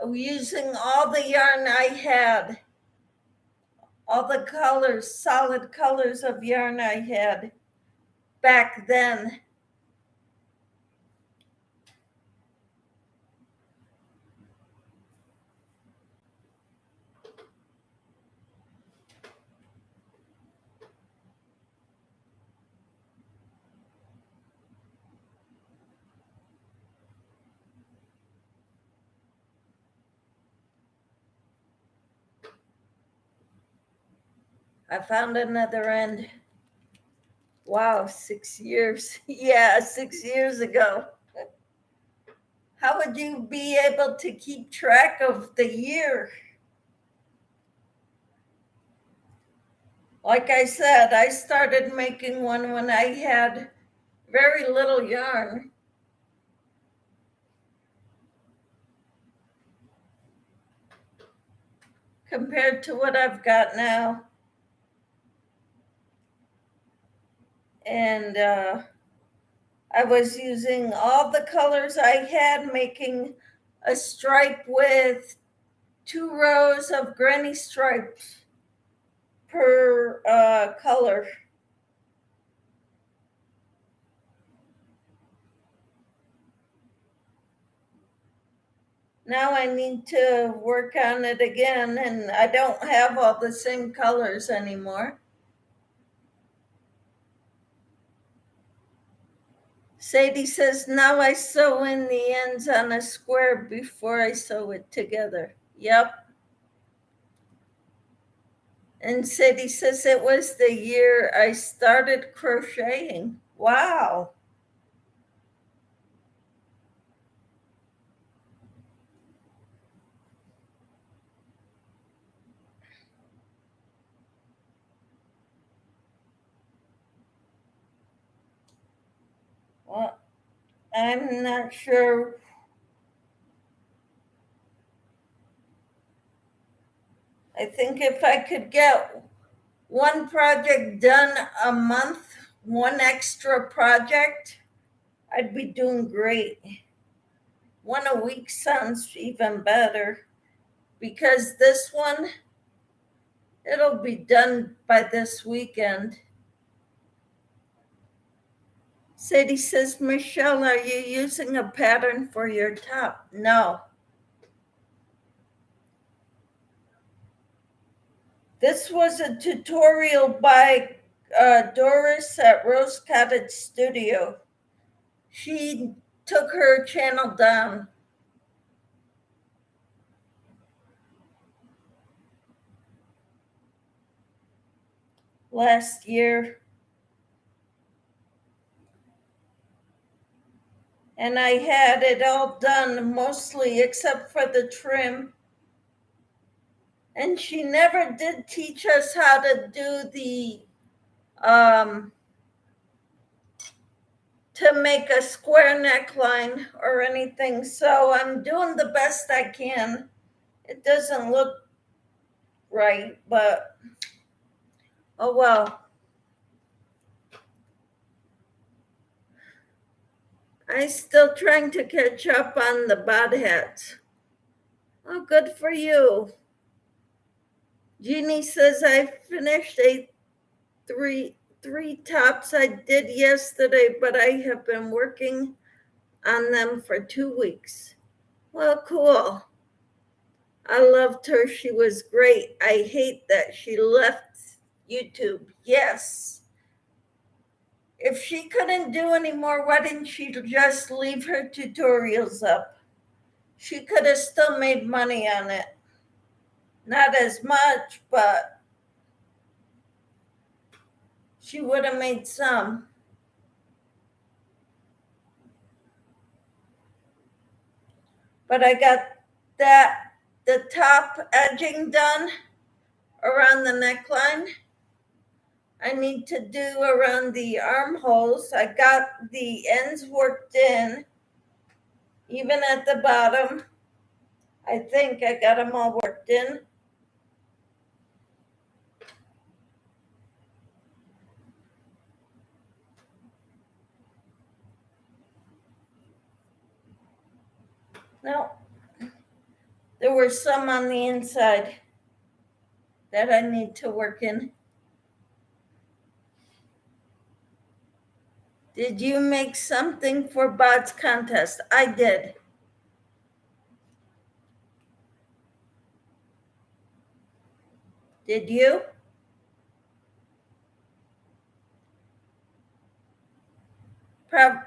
using all the yarn I had, all the colors, solid colors of yarn I had back then. I found another end. Wow, 6 years. Yeah, 6 years ago. How would you be able to keep track of the year? Like I said, I started making one when I had very little yarn. Compared to what I've got now. And I was using all the colors I had, making a stripe with 2 rows of granny stripes per color. Now I need to work on it again, and I don't have all the same colors anymore. Sadie says, now I sew in the ends on a square before I sew it together. Yep. And Sadie says, it was the year I started crocheting. Wow. Well, I'm not sure. I think if I could get one project done a month, one extra project, I'd be doing great. One a week sounds even better because this one, it'll be done by this weekend. Sadie says, Michelle, are you using a pattern for your top? No. This was a tutorial by Doris at Rose Cottage Studio. She took her channel down. Last year. And I had it all done mostly except for the trim. And she never did teach us how to do the to make a square neckline or anything. So I'm doing the best I can. It doesn't look right, but oh well. I'm still trying to catch up on the bod hats. Oh, good for you. Jeannie says I finished three tops I did yesterday, but I have been working on them for 2 weeks. Well, cool. I loved her. She was great. I hate that she left YouTube. Yes. If she couldn't do anymore, why didn't she just leave her tutorials up? She could have still made money on it. Not as much, but she would have made some. But I got the top edging done around the neckline. I need to do around the armholes. I got the ends worked in, even at the bottom. I think I got them all worked in. No, there were some on the inside that I need to work in. Did you make something for Bod's contest? I did. Did you?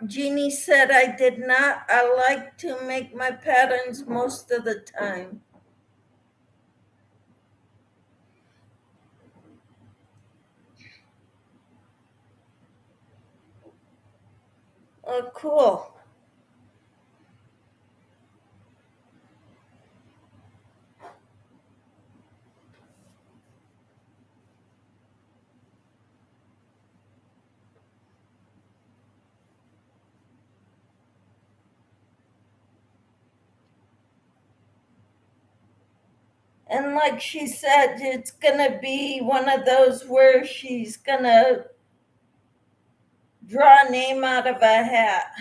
Jeannie said I did not. I like to make my patterns most of the time. Oh, cool. And like she said, it's going to be one of those where she's going to draw a name out of a hat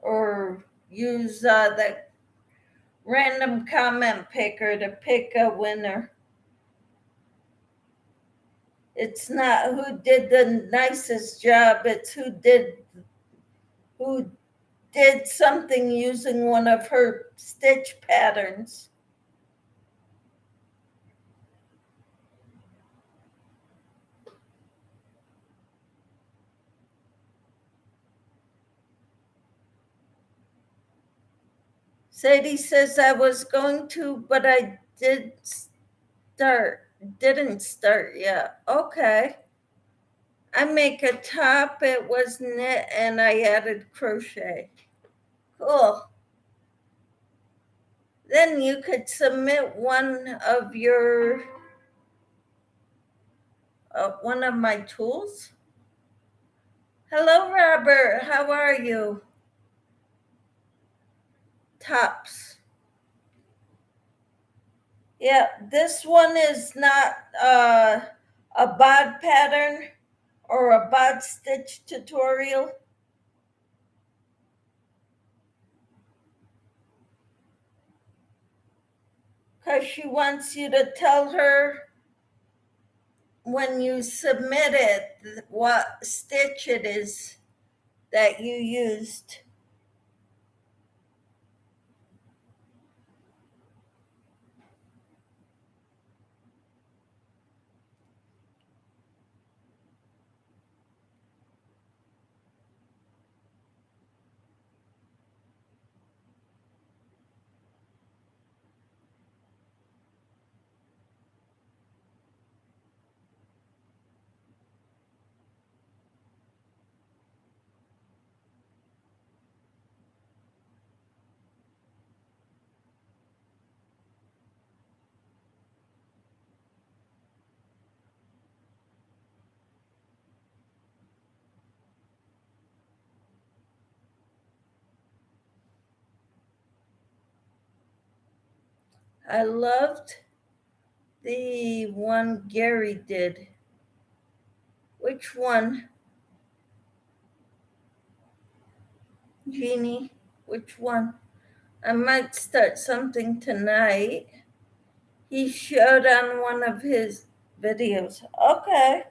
or use the random comment picker to pick a winner. It's not who did the nicest job, it's who did something using one of her stitch patterns. Sadie says I was going to, but I didn't start yet. Okay. I make a top, it was knit, and I added crochet. Cool. Then you could submit one of my tools. Hello, Robert. How are you? Tops. Yeah, this one is not a bod pattern or a bod stitch tutorial. Because she wants you to tell her when you submit it what stitch it is that you used. I loved the one Gary did. Which one? Jeannie, which one? I might start something tonight. He showed on one of his videos. Okay.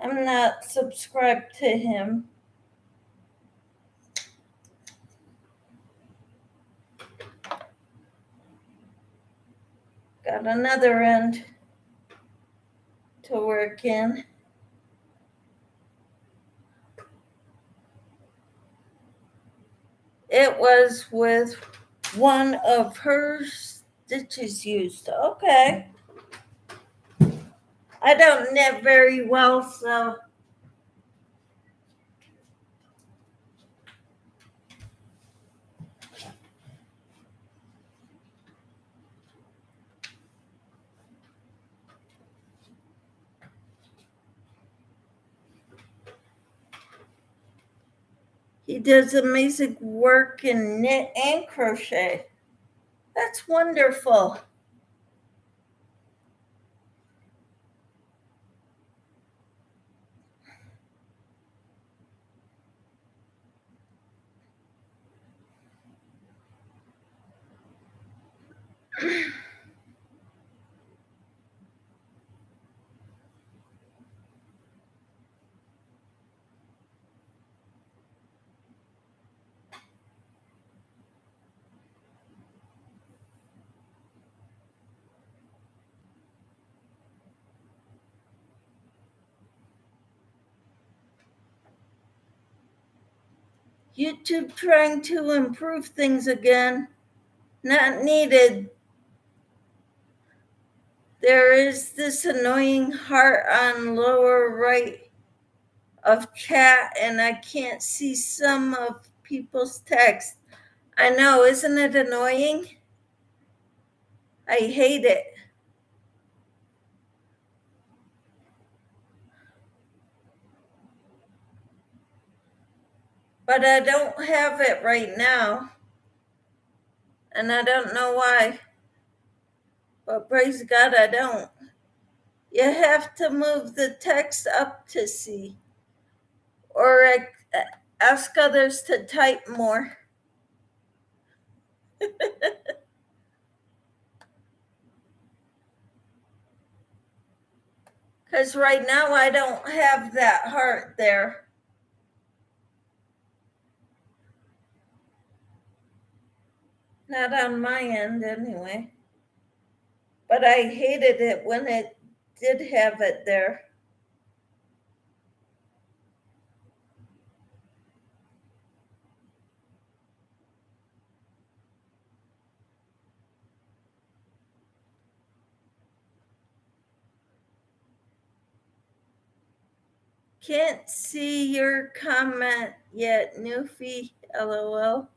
I'm not subscribed to him. Got another end to work in. It was with one of her stitches used. Okay. I don't knit very well, so he does amazing work in knit and crochet. That's wonderful. YouTube trying to improve things again. Not needed. There is this annoying heart on lower right of chat, and I can't see some of people's text. I know, isn't it annoying? I hate it. But I don't have it right now. And I don't know why. But praise God, I don't. You have to move the text up to see. Or ask others to type more. Because right now I don't have that heart there. Not on my end, anyway. But I hated it when it did have it there. Can't see your comment yet, Newfie. LOL.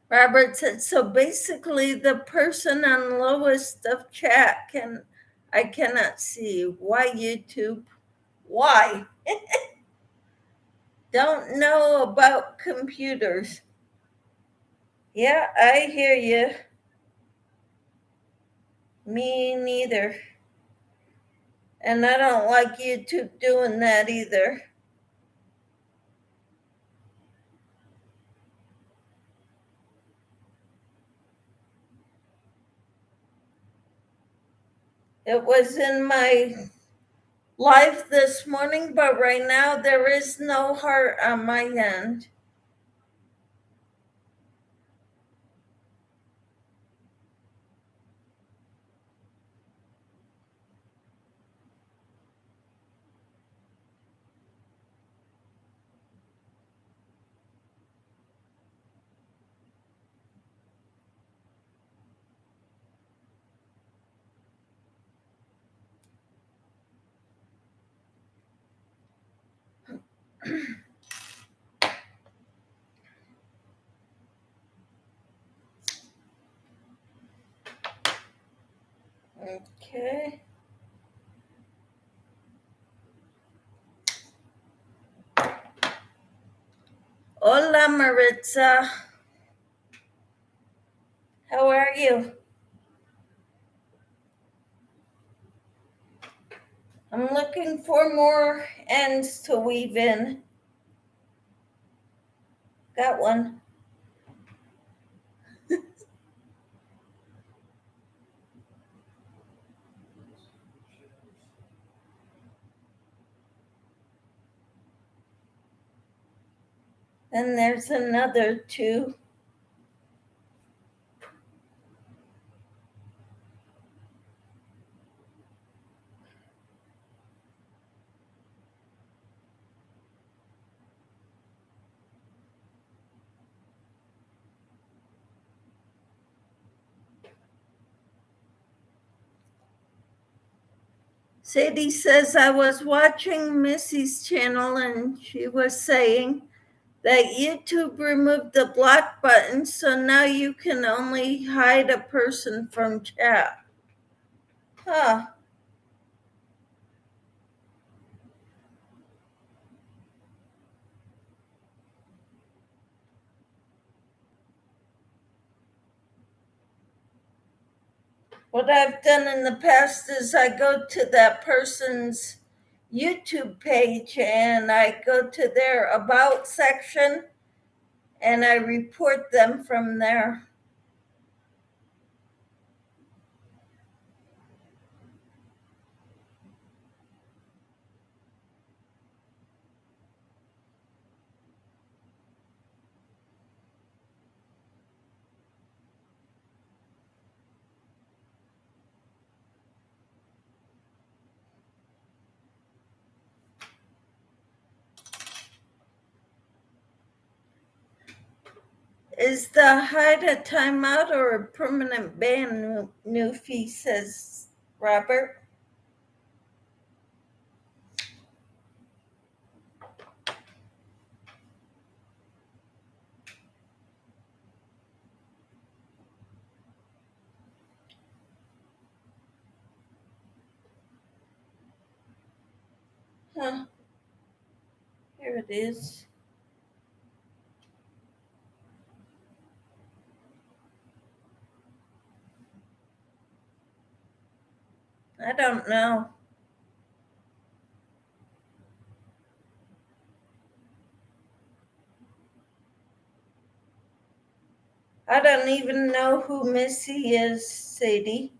Robert said, so basically the person on lowest of chat I cannot see. Why YouTube? Why? Don't know about computers. Yeah, I hear you. Me neither. And I don't like YouTube doing that either. It was in my live this morning, but right now there is no heart on my end. Okay. Hola, Maritza. How are you? I'm looking for more ends to weave in. Got one. And there's another two. Sadie says, I was watching Missy's channel and she was saying that YouTube removed the block button, so now you can only hide a person from chat. Huh. What I've done in the past is I go to that person's YouTube page and I go to their About section and I report them from there. Is the hide a timeout or a permanent ban, Newfie, says Robert? Huh. Here it is. I don't know. I don't even know who Missy is, Sadie.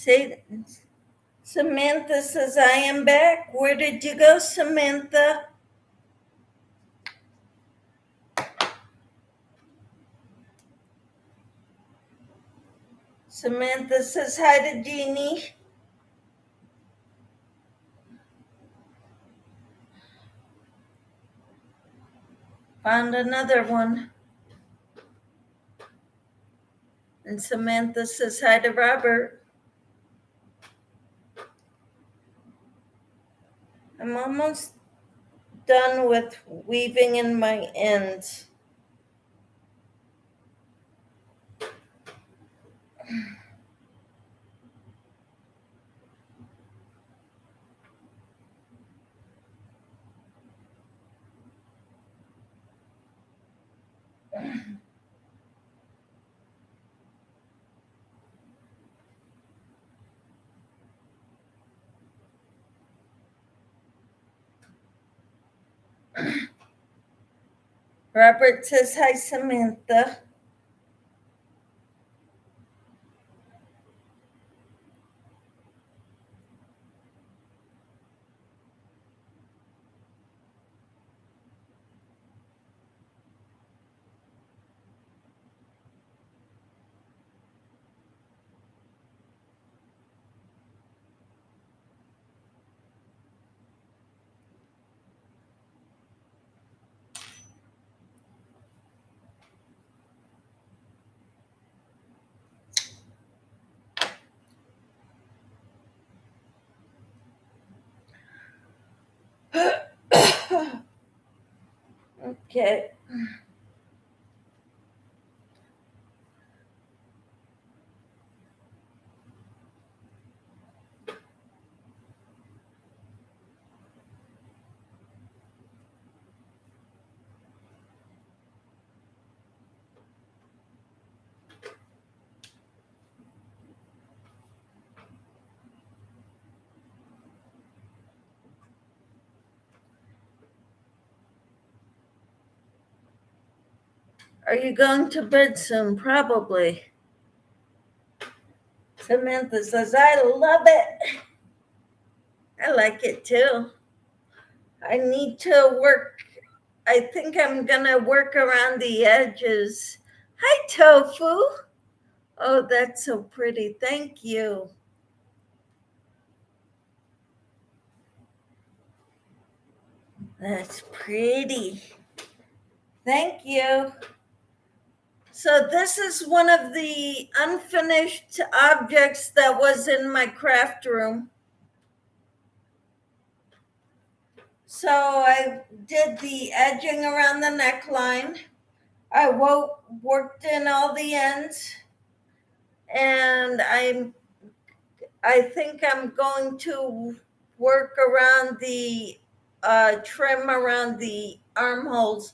Say, Samantha says, I am back. Where did you go, Samantha? Samantha says hi to Jeannie. Found another one. And Samantha says hi to Robert. I'm almost done with weaving in my ends. Robert says hi, Samantha. Okay. Are you going to bed soon? Probably. Samantha says, I love it. I like it too. I need to work. I think I'm going to work around the edges. Hi, Tofu. Oh, that's so pretty. Thank you. That's pretty. Thank you. So this is one of the unfinished objects that was in my craft room. So I did the edging around the neckline. I worked in all the ends, and I think I'm going to work around the trim around the armholes.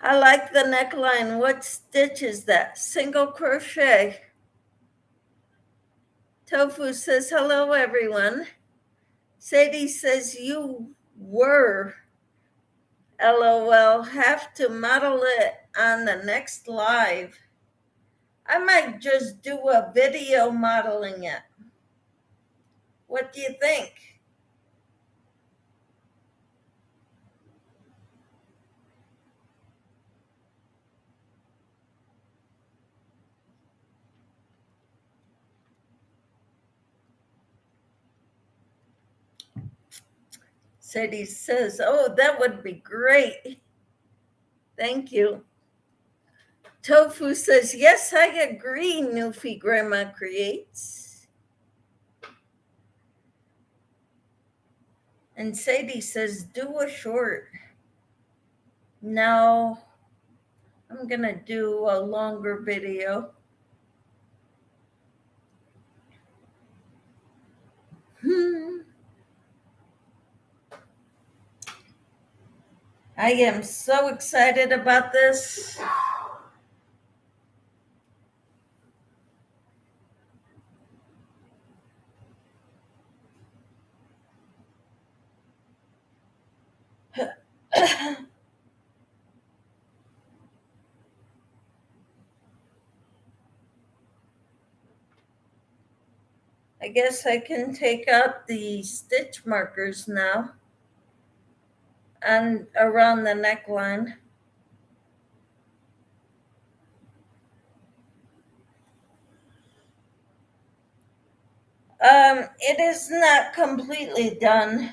I like the neckline. What stitch is that? Single crochet. Tofu says, hello, everyone. Sadie says, you were, LOL, have to model it on the next live. I might just do a video modeling it. What do you think? Sadie says, oh, that would be great. Thank you. Tofu says, yes, I agree, Newfie Grandma Creates. And Sadie says, do a short. No, I'm going to do a longer video. I am so excited about this. I guess I can take out the stitch markers now and around the neckline. It is not completely done,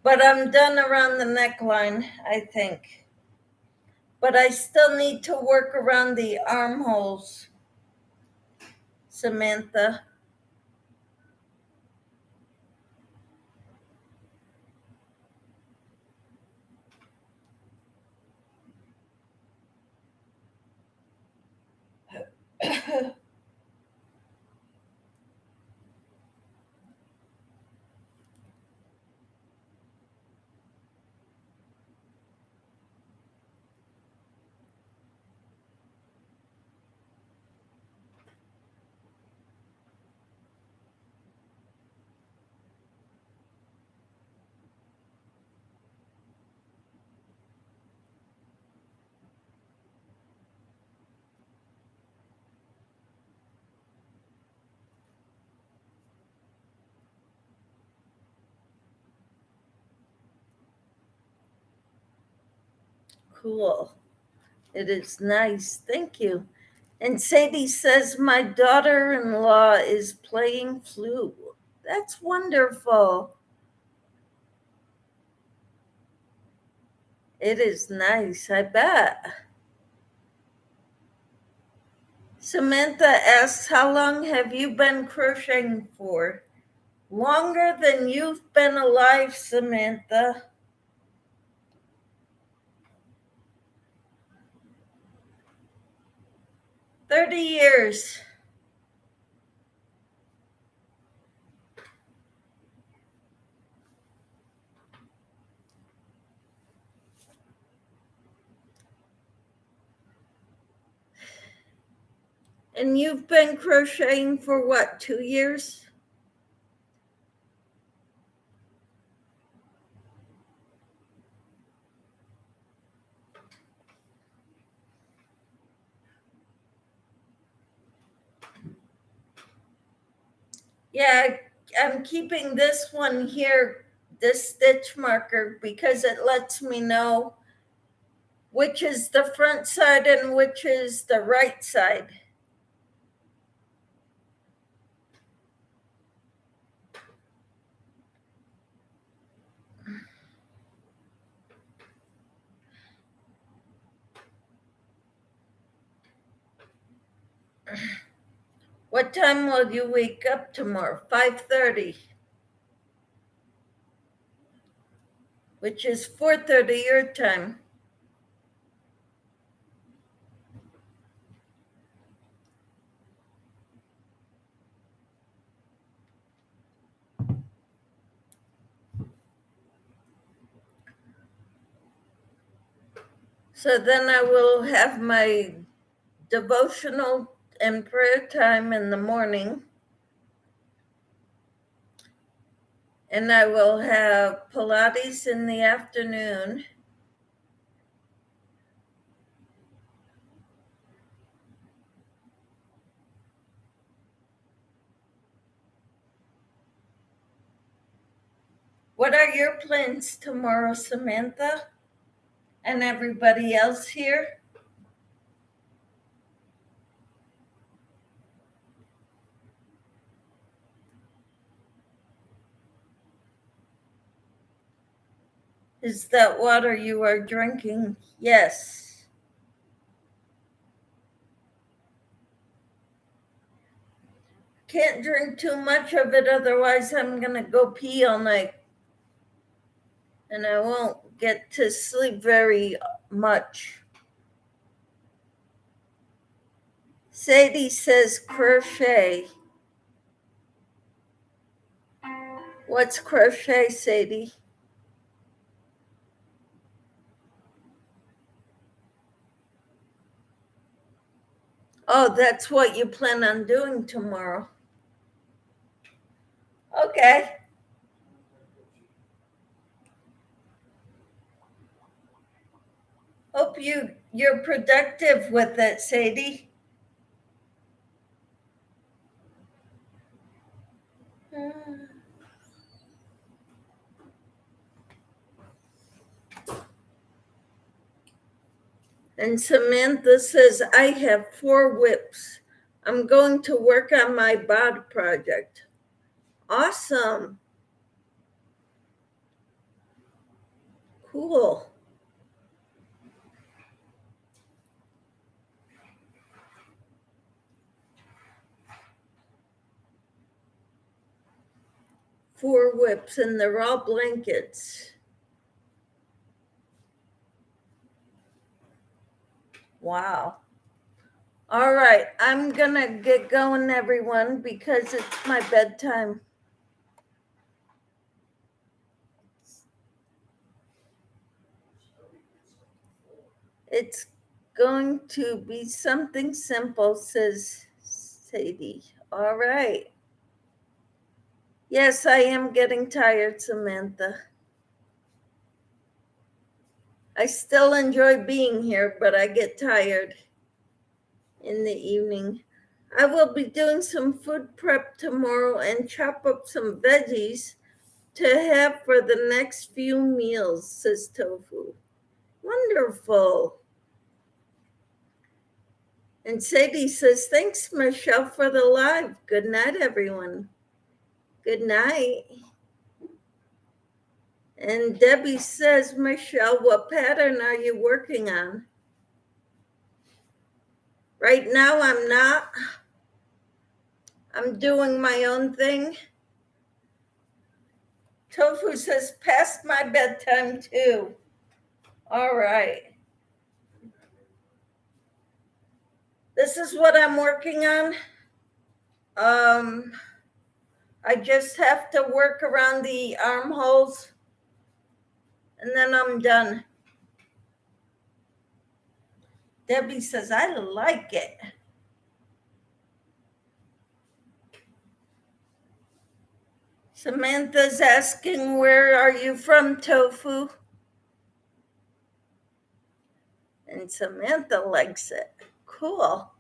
but I'm done around the neckline, I think. But I still need to work around the armholes, Samantha. Cool. It is nice. Thank you. And Sadie says, my daughter in law is playing flute. That's wonderful. It is nice, I bet. Samantha asks, how long have you been crocheting for? Longer than you've been alive, Samantha. 30 years. And you've been crocheting for what, 2 years? Yeah, I'm keeping this one here, this stitch marker, because it lets me know which is the front side and which is the right side. What time will you wake up tomorrow? 5:30. which is 4:30 your time. So then I will have my devotional and prayer time in the morning. And I will have Pilates in the afternoon. What are your plans tomorrow, Samantha? And everybody else here? Is that water you are drinking? Yes. Can't drink too much of it, otherwise I'm gonna go pee all night. And I won't get to sleep very much. Sadie says crochet. What's crochet, Sadie? Oh, that's what you plan on doing tomorrow. Okay. Hope you're productive with it, Sadie. And Samantha says, I have 4 whips. I'm going to work on my bod project. Awesome. Cool. Four whips, and they're all blankets. Wow. All right, I'm gonna get going, everyone, because it's my bedtime. It's going to be something simple, says Sadie. All right. Yes, I am getting tired, Samantha. I still enjoy being here, but I get tired in the evening. I will be doing some food prep tomorrow and chop up some veggies to have for the next few meals, says Tofu. Wonderful. And Sadie says, thanks, Michelle, for the live. Good night, everyone. Good night. And Debbie says, Michelle, what pattern are you working on? Right now, I'm not. I'm doing my own thing. Tofu says, past my bedtime, too. All right. This is what I'm working on. I just have to work around the armholes, and then I'm done. Debbie says, I like it. Samantha's asking, where are you from, Tofu? And Samantha likes it. Cool.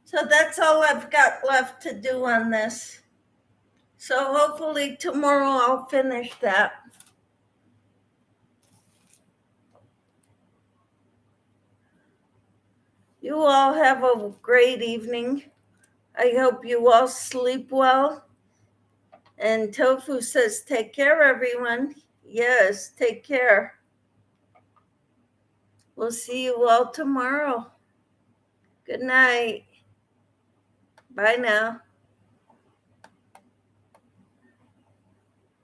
So that's all I've got left to do on this. So hopefully tomorrow I'll finish that. You all have a great evening. I hope you all sleep well. And Tofu says, take care, everyone. Yes, take care. We'll see you all tomorrow. Good night. Bye now.